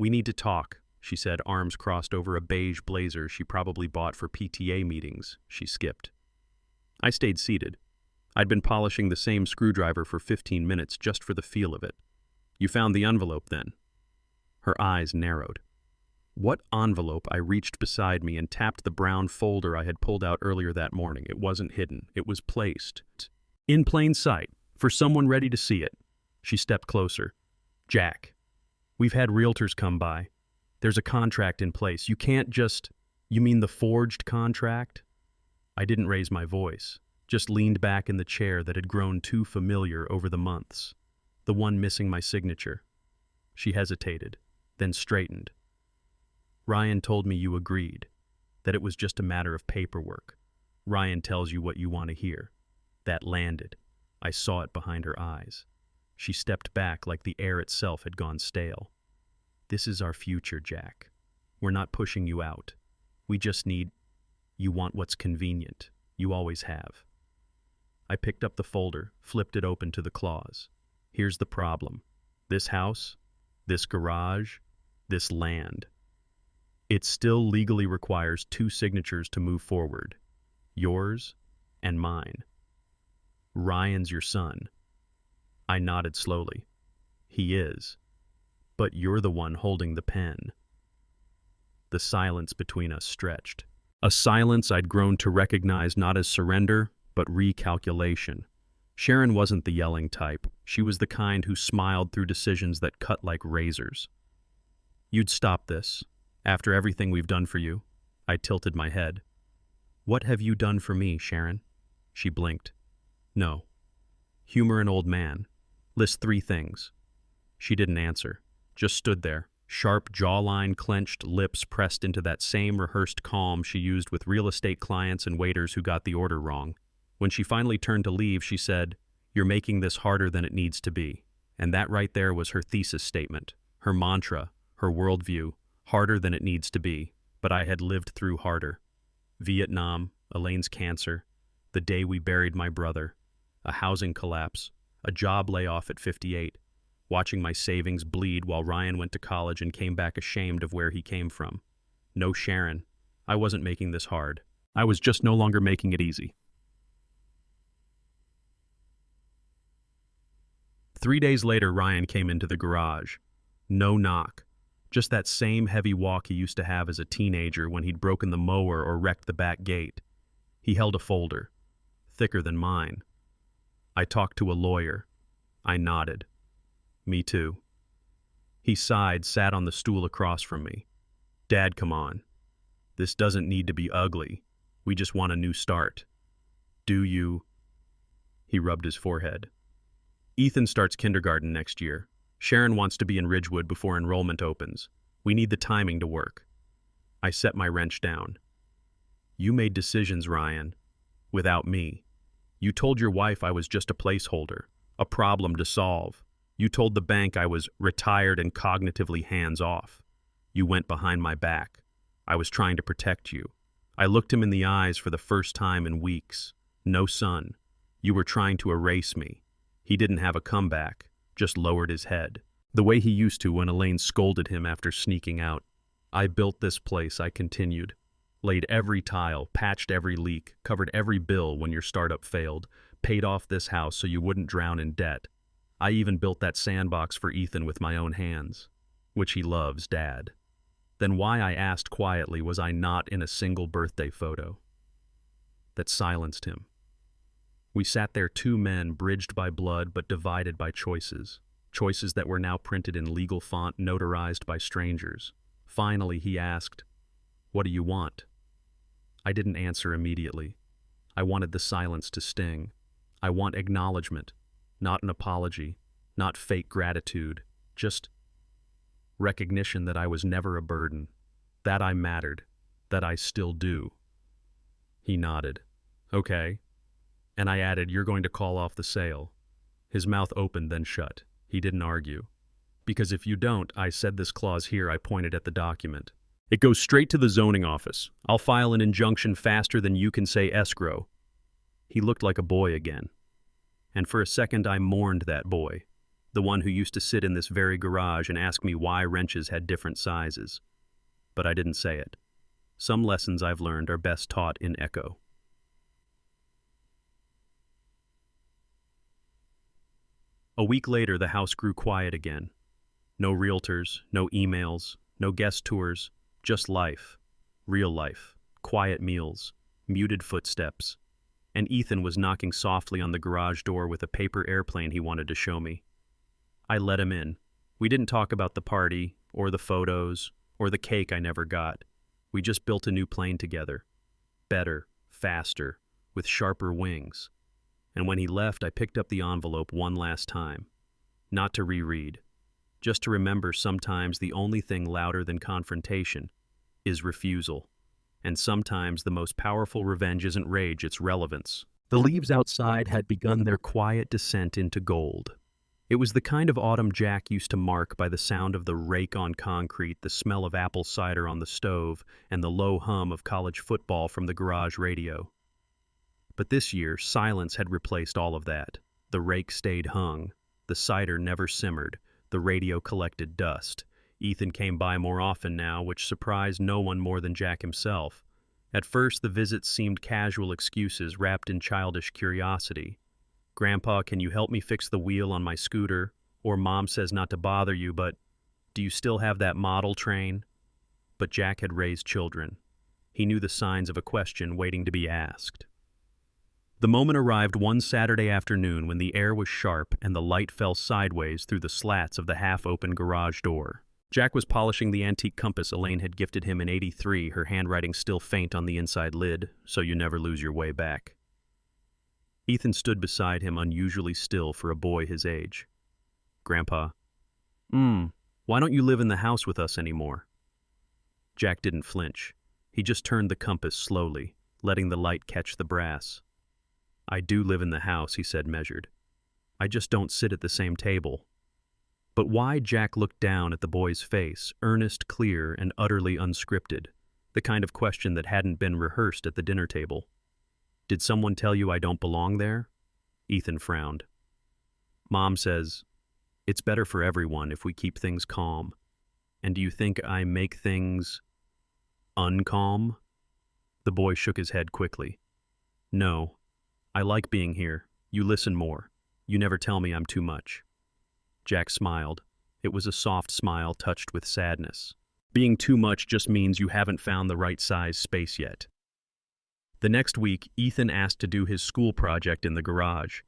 "We need to talk," she said, arms crossed over a beige blazer she probably bought for PTA meetings. She skipped. I stayed seated. I'd been polishing the same screwdriver for 15 minutes just for the feel of it. "You found the envelope, then?" Her eyes narrowed. What envelope? I reached beside me and tapped the brown folder I had pulled out earlier that morning. It wasn't hidden. It was placed in plain sight, for someone ready to see it. She stepped closer. "Jack, we've had realtors come by. There's a contract in place. You can't just..." "You mean the forged contract?" I didn't raise my voice, just leaned back in the chair that had grown too familiar over the months. The one missing my signature. She hesitated, then straightened. "Ryan told me you agreed, that it was just a matter of paperwork. Ryan tells you what you want to hear." That landed. I saw it behind her eyes. She stepped back like the air itself had gone stale. "This is our future, Jack. We're not pushing you out. We just need... You want what's convenient. You always have." I picked up the folder, flipped it open to the clause. "Here's the problem. This house, this garage, this land. It still legally requires 2 signatures to move forward. Yours and mine. Ryan's your son." I nodded slowly. "He is. But you're the one holding the pen." The silence between us stretched. A silence I'd grown to recognize not as surrender, but recalculation. Sharon wasn't the yelling type. She was the kind who smiled through decisions that cut like razors. "You'd stop this. After everything we've done for you." I tilted my head. "What have you done for me, Sharon?" She blinked. "No. Humor an old man. List 3 things." She didn't answer, just stood there, sharp jawline clenched, lips pressed into that same rehearsed calm she used with real estate clients and waiters who got the order wrong. When she finally turned to leave, she said, "You're making this harder than it needs to be." And that right there was her thesis statement, her mantra, her worldview. Harder than it needs to be, but I had lived through harder. Vietnam, Elaine's cancer, the day we buried my brother, a housing collapse, a job layoff at 58, watching my savings bleed while Ryan went to college and came back ashamed of where he came from. No, Sharon, I wasn't making this hard. I was just no longer making it easy. 3 days later, Ryan came into the garage. No knock. Just that same heavy walk he used to have as a teenager when he'd broken the mower or wrecked the back gate. He held a folder, thicker than mine. "I talked to a lawyer." I nodded. "Me too." He sighed, sat on the stool across from me. "Dad, come on. This doesn't need to be ugly. We just want a new start." "Do you?" He rubbed his forehead. "Ethan starts kindergarten next year. Sharon wants to be in Ridgewood before enrollment opens. We need the timing to work." I set my wrench down. "You made decisions, Ryan, without me. You told your wife I was just a placeholder, a problem to solve. You told the bank I was retired and cognitively hands-off. You went behind my back. I was trying to protect you. I looked him in the eyes for the first time in weeks. No, son. You were trying to erase me." He didn't have a comeback, just lowered his head, the way he used to when Elaine scolded him after sneaking out. "I built this place," I continued. "Laid every tile, patched every leak, covered every bill when your startup failed, paid off this house so you wouldn't drown in debt. I even built that sandbox for Ethan with my own hands, which he loves, Dad." Then why, I asked quietly, was I not in a single birthday photo? That silenced him. We sat there, 2 men bridged by blood but divided by choices. Choices that were now printed in legal font, notarized by strangers. Finally, he asked, "What do you want?" I didn't answer immediately. I wanted the silence to sting. I want acknowledgement, not an apology, not fake gratitude, just recognition that I was never a burden, that I mattered, that I still do. He nodded. "Okay." And I added, "You're going to call off the sale." His mouth opened, then shut. He didn't argue. "Because if you don't," I said, this clause here, I pointed at the document, "it goes straight to the zoning office. I'll file an injunction faster than you can say escrow." He looked like a boy again. And for a second I mourned that boy. The one who used to sit in this very garage and ask me why wrenches had different sizes. But I didn't say it. Some lessons I've learned are best taught in echo. A week later, the house grew quiet again. No realtors, no emails, no guest tours, just life. Real life. Quiet meals, muted footsteps. And Ethan was knocking softly on the garage door with a paper airplane he wanted to show me. I let him in. We didn't talk about the party, or the photos, or the cake I never got. We just built a new plane together. Better, faster, with sharper wings. And when he left, I picked up the envelope one last time. Not to reread. Just to remember sometimes the only thing louder than confrontation is refusal. And sometimes the most powerful revenge isn't rage, it's relevance. The leaves outside had begun their quiet descent into gold. It was the kind of autumn Jack used to mark by the sound of the rake on concrete, the smell of apple cider on the stove, and the low hum of college football from the garage radio. But this year, silence had replaced all of that. The rake stayed hung. The cider never simmered. The radio collected dust. Ethan came by more often now, which surprised no one more than Jack himself. At first, the visits seemed casual excuses wrapped in childish curiosity. "Grandpa, can you help me fix the wheel on my scooter?" Or "Mom says not to bother you, but do you still have that model train?" But Jack had raised children. He knew the signs of a question waiting to be asked. The moment arrived one Saturday afternoon when the air was sharp and the light fell sideways through the slats of the half-open garage door. Jack was polishing the antique compass Elaine had gifted him in '83, her handwriting still faint on the inside lid, so you never lose your way back. Ethan stood beside him, unusually still for a boy his age. "Grandpa, why don't you live in the house with us anymore?" Jack didn't flinch. He just turned the compass slowly, letting the light catch the brass. "I do live in the house," he said, measured. "I just don't sit at the same table." But why? Jack looked down at the boy's face, earnest, clear, and utterly unscripted, the kind of question that hadn't been rehearsed at the dinner table. "Did someone tell you I don't belong there?" Ethan frowned. "Mom says, it's better for everyone if we keep things calm. And do you think I make things uncalm?" The boy shook his head quickly. "No. I like being here. You listen more. You never tell me I'm too much." Jack smiled. It was a soft smile touched with sadness. Being too much just means you haven't found the right size space yet. The next week, Ethan asked to do his school project in the garage.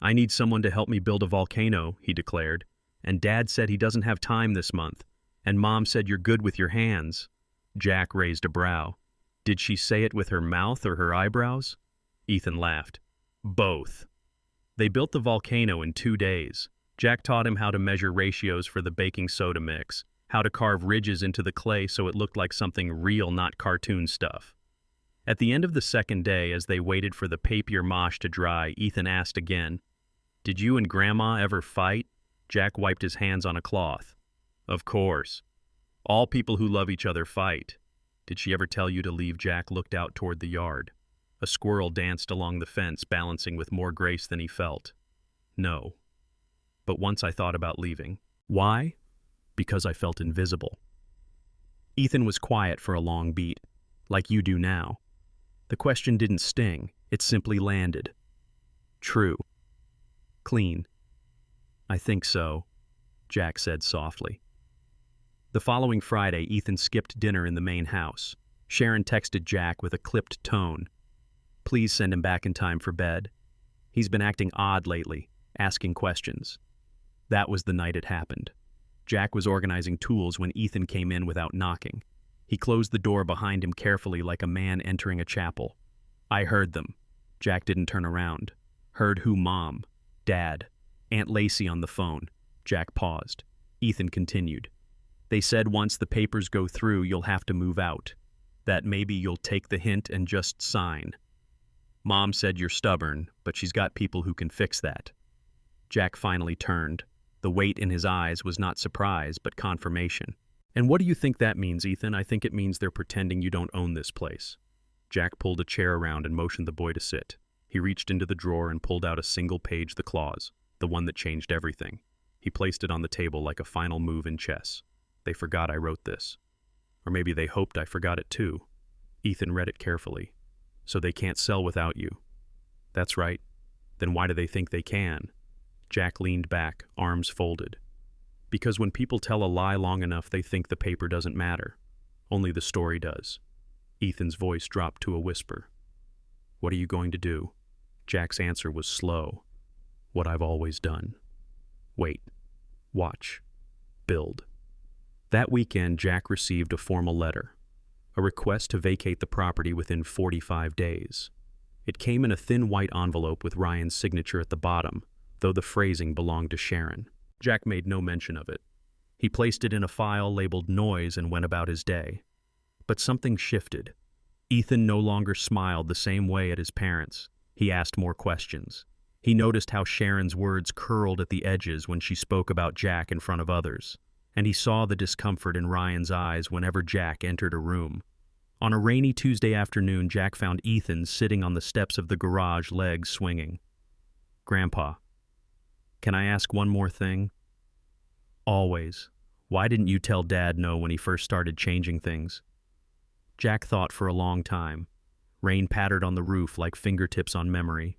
"I need someone to help me build a volcano," he declared. "And Dad said he doesn't have time this month. And Mom said you're good with your hands." Jack raised a brow. Did she say it with her mouth or her eyebrows? Ethan laughed. "Both." They built the volcano in 2 days. Jack taught him how to measure ratios for the baking soda mix, how to carve ridges into the clay so it looked like something real, not cartoon stuff. At the end of the second day, as they waited for the papier mâche to dry, Ethan asked again, "Did you and Grandma ever fight?" Jack wiped his hands on a cloth. "Of course. All people who love each other fight. Did she ever tell you to leave?" Jack looked out toward the yard. A squirrel danced along the fence, balancing with more grace than he felt. "No. But once I thought about leaving." "Why?" "Because I felt invisible." Ethan was quiet for a long beat, like you do now. The question didn't sting, it simply landed. "True. Clean." "I think so," Jack said softly. The following Friday, Ethan skipped dinner in the main house. Sharon texted Jack with a clipped tone. "Please send him back in time for bed. He's been acting odd lately, asking questions." That was the night it happened. Jack was organizing tools when Ethan came in without knocking. He closed the door behind him carefully like a man entering a chapel. "I heard them." Jack didn't turn around. "Heard who, Mom?" "Dad. Aunt Lacey on the phone." Jack paused. Ethan continued. "They said once the papers go through, you'll have to move out. That maybe you'll take the hint and just sign. Mom said you're stubborn, but she's got people who can fix that." Jack finally turned. The weight in his eyes was not surprise, but confirmation. "And what do you think that means, Ethan?" "I think it means they're pretending you don't own this place." Jack pulled a chair around and motioned the boy to sit. He reached into the drawer and pulled out a single page, the clause, the one that changed everything. He placed it on the table like a final move in chess. They forgot I wrote this. Or maybe they hoped I forgot it too. Ethan read it carefully. So they can't sell without you. That's right. Then why do they think they can? Jack leaned back, arms folded. Because when people tell a lie long enough, they think the paper doesn't matter. Only the story does. Ethan's voice dropped to a whisper. What are you going to do? Jack's answer was slow. What I've always done. Wait. Watch. Build. That weekend, Jack received a formal letter. A request to vacate the property within 45 days. It came in a thin white envelope with Ryan's signature at the bottom, though the phrasing belonged to Sharon. Jack made no mention of it. He placed it in a file labeled Noise and went about his day. But something shifted. Ethan no longer smiled the same way at his parents. He asked more questions. He noticed how Sharon's words curled at the edges when she spoke about Jack in front of others, and he saw the discomfort in Ryan's eyes whenever Jack entered a room. On a rainy Tuesday afternoon, Jack found Ethan sitting on the steps of the garage, legs swinging. Grandpa, can I ask one more thing? Always. Why didn't you tell Dad no when he first started changing things? Jack thought for a long time. Rain pattered on the roof like fingertips on memory.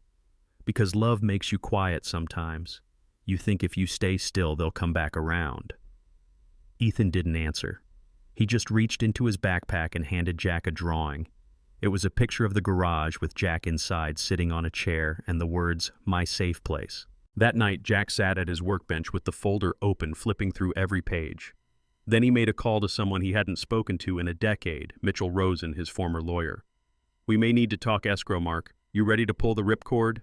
Because love makes you quiet sometimes. You think if you stay still, they'll come back around. Ethan didn't answer. He just reached into his backpack and handed Jack a drawing. It was a picture of the garage with Jack inside sitting on a chair and the words, "My safe place." That night, Jack sat at his workbench with the folder open, flipping through every page. Then he made a call to someone he hadn't spoken to in a decade, Mitchell Rosen, his former lawyer. We may need to talk escrow, Mark. You ready to pull the ripcord?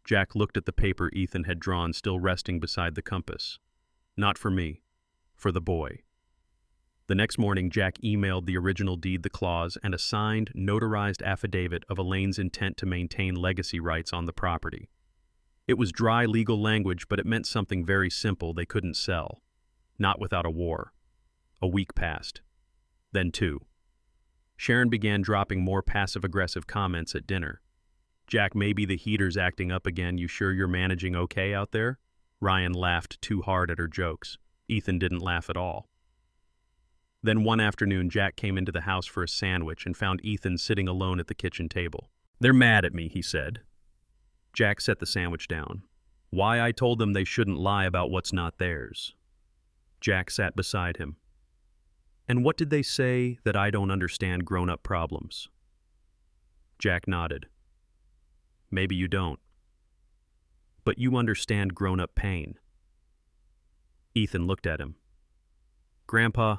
Jack looked at the paper Ethan had drawn, still resting beside the compass. Not for me. For the boy. The next morning, Jack emailed the original deed, the clause, and a signed, notarized affidavit of Elaine's intent to maintain legacy rights on the property. It was dry legal language, but it meant something very simple: they couldn't sell. Not without a war. A week passed. Then 2. Sharon began dropping more passive-aggressive comments at dinner. Jack, maybe the heater's acting up again. You sure you're managing okay out there? Ryan laughed too hard at her jokes. Ethan didn't laugh at all. Then one afternoon, Jack came into the house for a sandwich and found Ethan sitting alone at the kitchen table. They're mad at me, he said. Jack set the sandwich down. Why? I told them they shouldn't lie about what's not theirs. Jack sat beside him. And what did they say? That I don't understand grown-up problems? Jack nodded. Maybe you don't. But you understand grown-up pain. Ethan looked at him. Grandpa,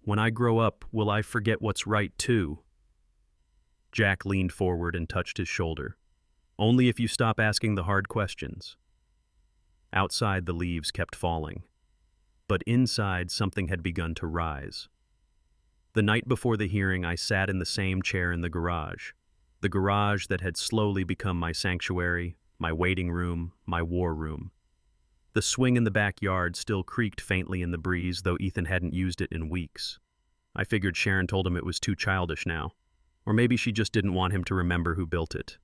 when I grow up, will I forget what's right too? Jack leaned forward and touched his shoulder. Only if you stop asking the hard questions. Outside, the leaves kept falling. But inside, something had begun to rise. The night before the hearing, I sat in the same chair in the garage that had slowly become my sanctuary, my waiting room, my war room. The swing in the backyard still creaked faintly in the breeze, though Ethan hadn't used it in weeks. I figured Sharon told him it was too childish now, or maybe she just didn't want him to remember who built it.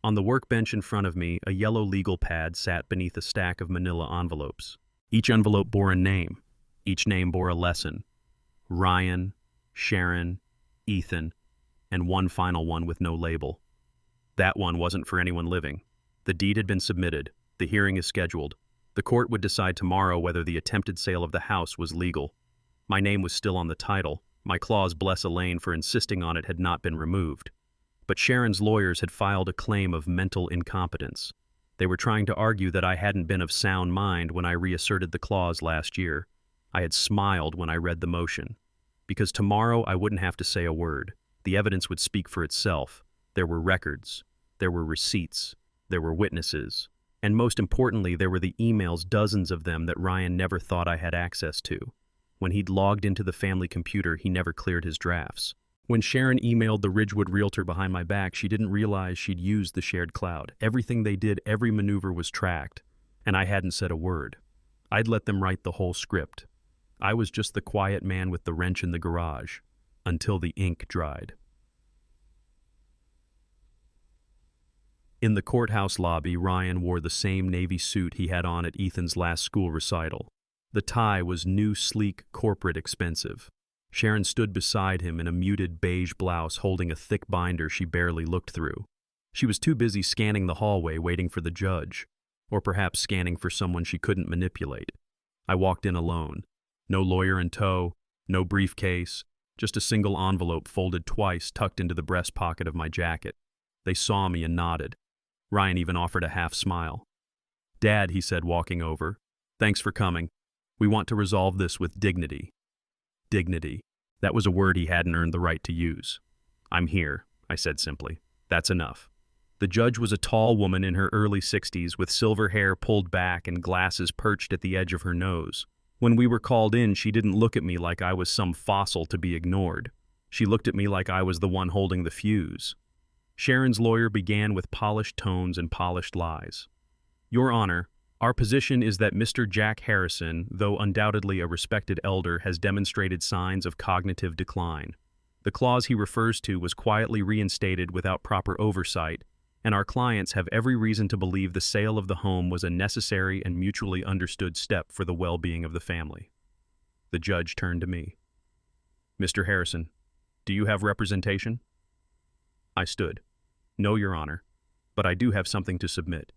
On the workbench in front of me, a yellow legal pad sat beneath a stack of manila envelopes. Each envelope bore a name. Each name bore a lesson. Ryan, Sharon, Ethan, and one final one with no label. That one wasn't for anyone living. The deed had been submitted. The hearing is scheduled. The court would decide tomorrow whether the attempted sale of the house was legal. My name was still on the title. My clause, bless Elaine for insisting on it, had not been removed. But Sharon's lawyers had filed a claim of mental incompetence. They were trying to argue that I hadn't been of sound mind when I reasserted the clause last year. I had smiled when I read the motion. Because tomorrow I wouldn't have to say a word. The evidence would speak for itself. There were records. There were receipts. There were witnesses. And most importantly, there were the emails, dozens of them, that Ryan never thought I had access to. When he'd logged into the family computer, he never cleared his drafts. When Sharon emailed the Ridgewood realtor behind my back, she didn't realize she'd used the shared cloud. Everything they did, every maneuver was tracked, and I hadn't said a word. I'd let them write the whole script. I was just the quiet man with the wrench in the garage, until the ink dried. In the courthouse lobby, Ryan wore the same navy suit he had on at Ethan's last school recital. The tie was new, sleek, corporate expensive. Sharon stood beside him in a muted beige blouse holding a thick binder she barely looked through. She was too busy scanning the hallway waiting for the judge, or perhaps scanning for someone she couldn't manipulate. I walked in alone. No lawyer in tow, no briefcase, just a single envelope folded twice tucked into the breast pocket of my jacket. They saw me and nodded. Ryan even offered a half smile. "Dad," he said, walking over, "thanks for coming. We want to resolve this with dignity." Dignity. That was a word he hadn't earned the right to use. "I'm here," I said simply. "That's enough." The judge was a tall woman in her early 60s with silver hair pulled back and glasses perched at the edge of her nose. When we were called in, she didn't look at me like I was some fossil to be ignored. She looked at me like I was the one holding the fuse. Sharon's lawyer began with polished tones and polished lies. "Your Honor, our position is that Mr. Jack Harrison, though undoubtedly a respected elder, has demonstrated signs of cognitive decline. The clause he refers to was quietly reinstated without proper oversight, and our clients have every reason to believe the sale of the home was a necessary and mutually understood step for the well-being of the family." The judge turned to me. "Mr. Harrison, do you have representation?" I stood. "No, Your Honor, but I do have something to submit."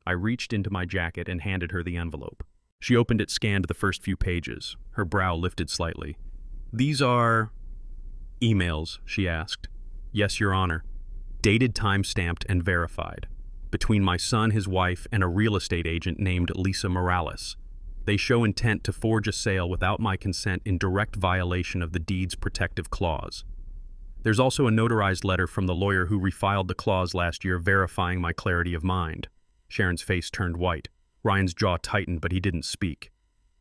I reached into my jacket and handed her the envelope. She opened it, scanned the first few pages. Her brow lifted slightly. "These are emails?" she asked. "Yes, Your Honor. Dated, time-stamped, and verified. Between my son, his wife, and a real estate agent named Lisa Morales. They show intent to forge a sale without my consent in direct violation of the deed's protective clause. There's also a notarized letter from the lawyer who refiled the clause last year verifying my clarity of mind." Sharon's face turned white. Ryan's jaw tightened, but he didn't speak.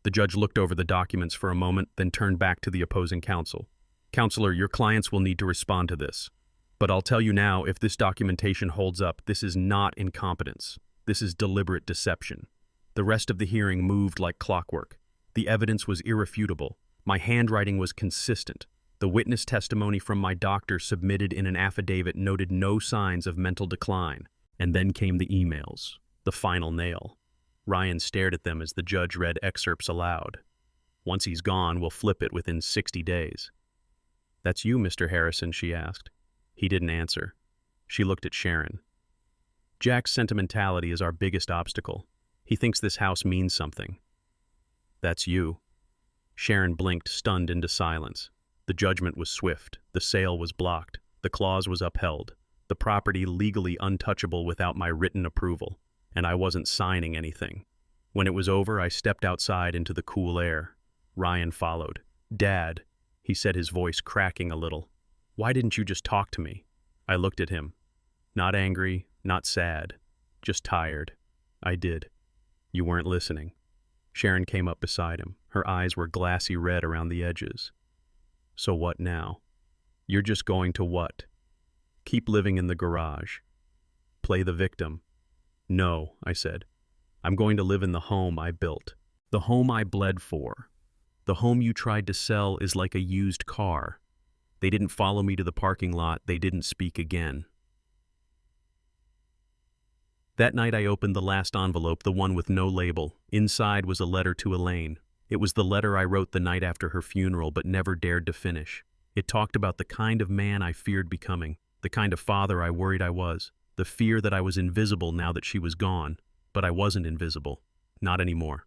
The judge looked over the documents for a moment, then turned back to the opposing counsel. "Counselor, your clients will need to respond to this. But I'll tell you now, if this documentation holds up, this is not incompetence. This is deliberate deception." The rest of the hearing moved like clockwork. The evidence was irrefutable. My handwriting was consistent. The witness testimony from my doctor submitted in an affidavit noted no signs of mental decline. And then came the emails, the final nail. Ryan stared at them as the judge read excerpts aloud. "Once he's gone, we'll flip it within 60 days. "That's you, Mr. Harrison?" she asked. He didn't answer. She looked at Sharon. "Jack's sentimentality is our biggest obstacle. He thinks this house means something." "That's you." Sharon blinked, stunned into silence. The judgment was swift. The sale was blocked. The clause was upheld. The property legally untouchable without my written approval. And I wasn't signing anything. When it was over, I stepped outside into the cool air. Ryan followed. "Dad," he said, his voice cracking a little. "Why didn't you just talk to me?" I looked at him. Not angry, not sad, just tired. "I did. You weren't listening." Sharon came up beside him. Her eyes were glassy red around the edges. "So what now? You're just going to what? Keep living in the garage? Play the victim?" "No," I said. "I'm going to live in the home I built. The home I bled for. The home you tried to sell is like a used car. They didn't follow me to the parking lot. They didn't speak again." That night I opened the last envelope, the one with no label. Inside was a letter to Elaine. It was the letter I wrote the night after her funeral but never dared to finish. It talked about the kind of man I feared becoming, the kind of father I worried I was, the fear that I was invisible now that she was gone. But I wasn't invisible. Not anymore.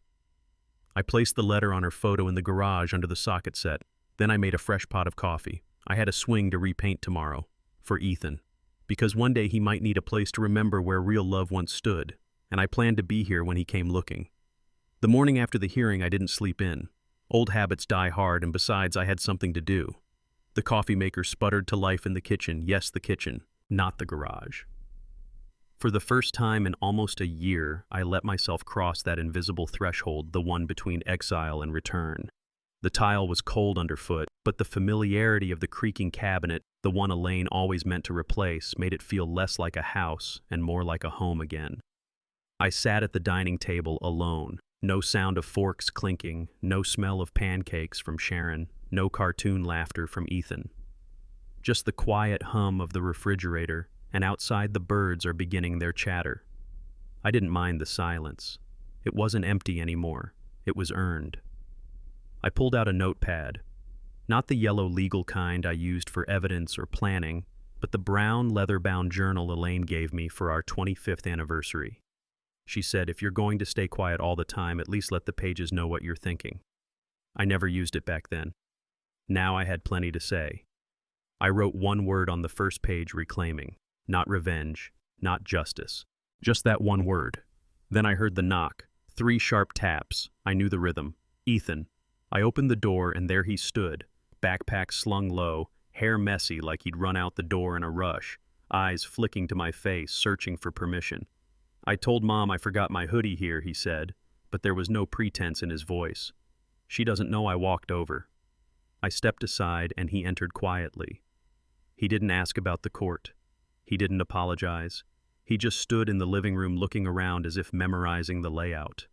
I placed the letter on her photo in the garage under the socket set. Then I made a fresh pot of coffee. I had a swing to repaint tomorrow. For Ethan. Because one day he might need a place to remember where real love once stood, and I planned to be here when he came looking. The morning after the hearing, I didn't sleep in. Old habits die hard, and besides, I had something to do. The coffee maker sputtered to life in the kitchen. Yes, the kitchen, not the garage. For the first time in almost a year, I let myself cross that invisible threshold, the one between exile and return. The tile was cold underfoot, but the familiarity of the creaking cabinet, the one Elaine always meant to replace, made it feel less like a house and more like a home again. I sat at the dining table alone. No sound of forks clinking, no smell of pancakes from Sharon, no cartoon laughter from Ethan. Just the quiet hum of the refrigerator, and outside the birds are beginning their chatter. I didn't mind the silence. It wasn't empty anymore. It was earned. I pulled out a notepad. Not the yellow legal kind I used for evidence or planning, but the brown leather-bound journal Elaine gave me for our 25th anniversary. She said, "If you're going to stay quiet all the time, at least let the pages know what you're thinking." I never used it back then. Now I had plenty to say. I wrote one word on the first page, reclaiming. Not revenge, not justice. Just that one word. Then I heard the knock. 3 sharp taps. I knew the rhythm. Ethan. I opened the door and there he stood, backpack slung low, hair messy like he'd run out the door in a rush, eyes flicking to my face, searching for permission. "I told Mom I forgot my hoodie here," he said, but there was no pretense in his voice. "She doesn't know." I walked over. I stepped aside and he entered quietly. He didn't ask about the court. He didn't apologize. He just stood in the living room looking around as if memorizing the layout.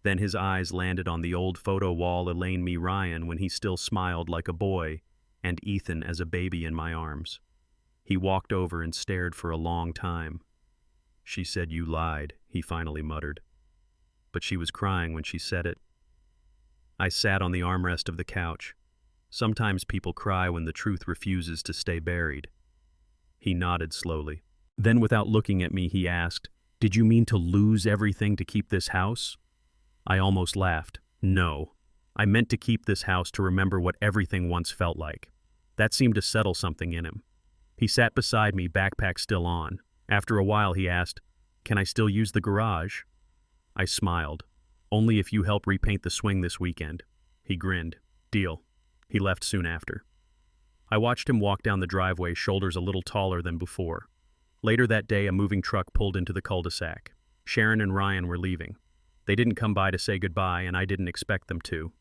Then his eyes landed on the old photo wall Elaine me Ryan when he still smiled like a boy, and Ethan as a baby in my arms. He walked over and stared for a long time. "She said you lied," he finally muttered. But she was crying when she said it. I sat on the armrest of the couch. Sometimes people cry when the truth refuses to stay buried. He nodded slowly. Then without looking at me, he asked, "Did you mean to lose everything to keep this house?" I almost laughed. "No. I meant to keep this house to remember what everything once felt like." That seemed to settle something in him. He sat beside me, backpack still on. After a while he asked, "Can I still use the garage?" I smiled. "Only if you help repaint the swing this weekend." He grinned. "Deal." He left soon after. I watched him walk down the driveway, shoulders a little taller than before. Later that day, a moving truck pulled into the cul-de-sac. Sharon and Ryan were leaving. They didn't come by to say goodbye, and I didn't expect them to.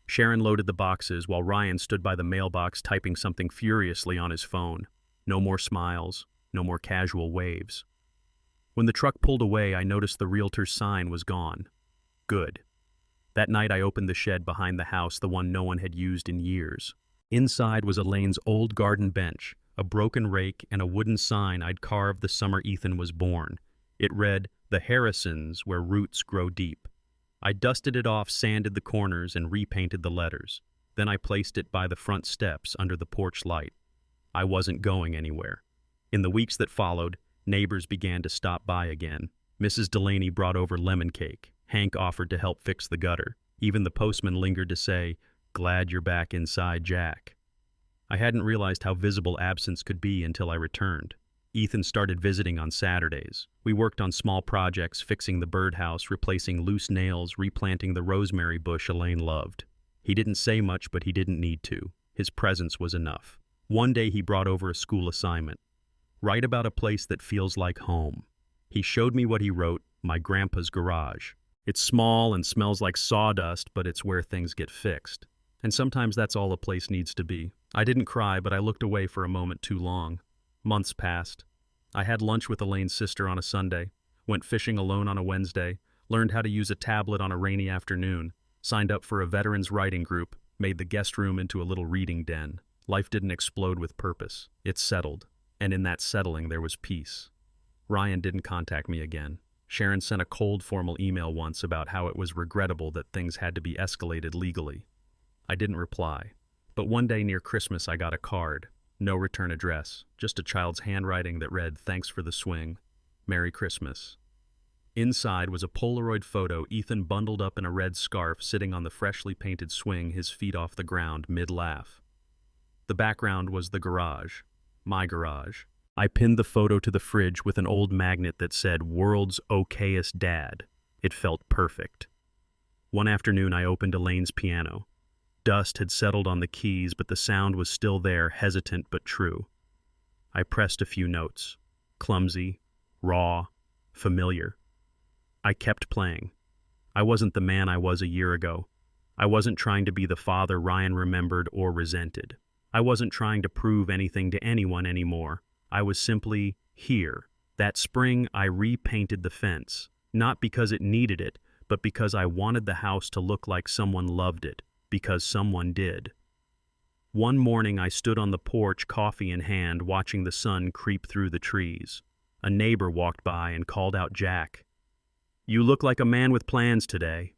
Sharon loaded the boxes while Ryan stood by the mailbox typing something furiously on his phone. No more smiles, no more casual waves. When the truck pulled away, I noticed the realtor's sign was gone. Good. That night I opened the shed behind the house, the one no one had used in years. Inside was Elaine's old garden bench, a broken rake, and a wooden sign I'd carved the summer Ethan was born. It read, "The Harrisons, where roots grow deep." I dusted it off, sanded the corners, and repainted the letters. Then I placed it by the front steps under the porch light. I wasn't going anywhere. In the weeks that followed, neighbors began to stop by again. Mrs. Delaney brought over lemon cake. Hank offered to help fix the gutter. Even the postman lingered to say, "Glad you're back inside, Jack." I hadn't realized how visible absence could be until I returned. Ethan started visiting on Saturdays. We worked on small projects, fixing the birdhouse, replacing loose nails, replanting the rosemary bush Elaine loved. He didn't say much, but he didn't need to. His presence was enough. One day he brought over a school assignment. Write about a place that feels like home. He showed me what he wrote, "My grandpa's garage." It's small and smells like sawdust, but it's where things get fixed. And sometimes that's all a place needs to be. I didn't cry, but I looked away for a moment too long. Months passed. I had lunch with Elaine's sister on a Sunday, went fishing alone on a Wednesday, learned how to use a tablet on a rainy afternoon, signed up for a veterans writing group, made the guest room into a little reading den. Life didn't explode with purpose. It settled. And in that settling there was peace. Ryan didn't contact me again. Sharon sent a cold, formal email once about how it was regrettable that things had to be escalated legally. I didn't reply. But one day near Christmas I got a card. No return address, just a child's handwriting that read, "Thanks for the swing. Merry Christmas." Inside was a Polaroid photo, Ethan bundled up in a red scarf sitting on the freshly painted swing, his feet off the ground, mid-laugh. The background was the garage. My garage. I pinned the photo to the fridge with an old magnet that said, "World's okayest dad." It felt perfect. One afternoon I opened Elaine's piano. Dust had settled on the keys, but the sound was still there, hesitant but true. I pressed a few notes. Clumsy, raw, familiar. I kept playing. I wasn't the man I was a year ago. I wasn't trying to be the father Ryan remembered or resented. I wasn't trying to prove anything to anyone anymore. I was simply here. That spring, I repainted the fence, not because it needed it, but because I wanted the house to look like someone loved it, because someone did. One morning I stood on the porch, coffee in hand, watching the sun creep through the trees. A neighbor walked by and called out, "Jack, you look like a man with plans today."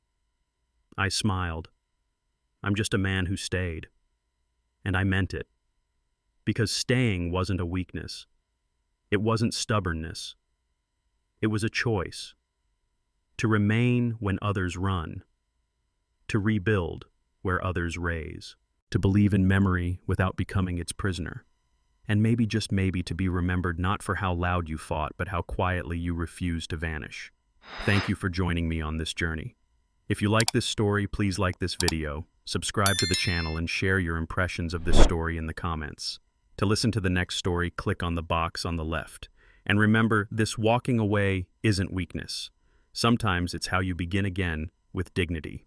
I smiled. I'm just a man who stayed. And I meant it. Because staying wasn't a weakness. It wasn't stubbornness. It was a choice. To remain when others run. To rebuild where others raise. To believe in memory without becoming its prisoner. And maybe, just maybe, to be remembered not for how loud you fought, but how quietly you refused to vanish. Thank you for joining me on this journey. If you like this story, please like this video, subscribe to the channel, and share your impressions of this story in the comments. To listen to the next story, click on the box on the left. And remember, this walking away isn't weakness. Sometimes it's how you begin again with dignity.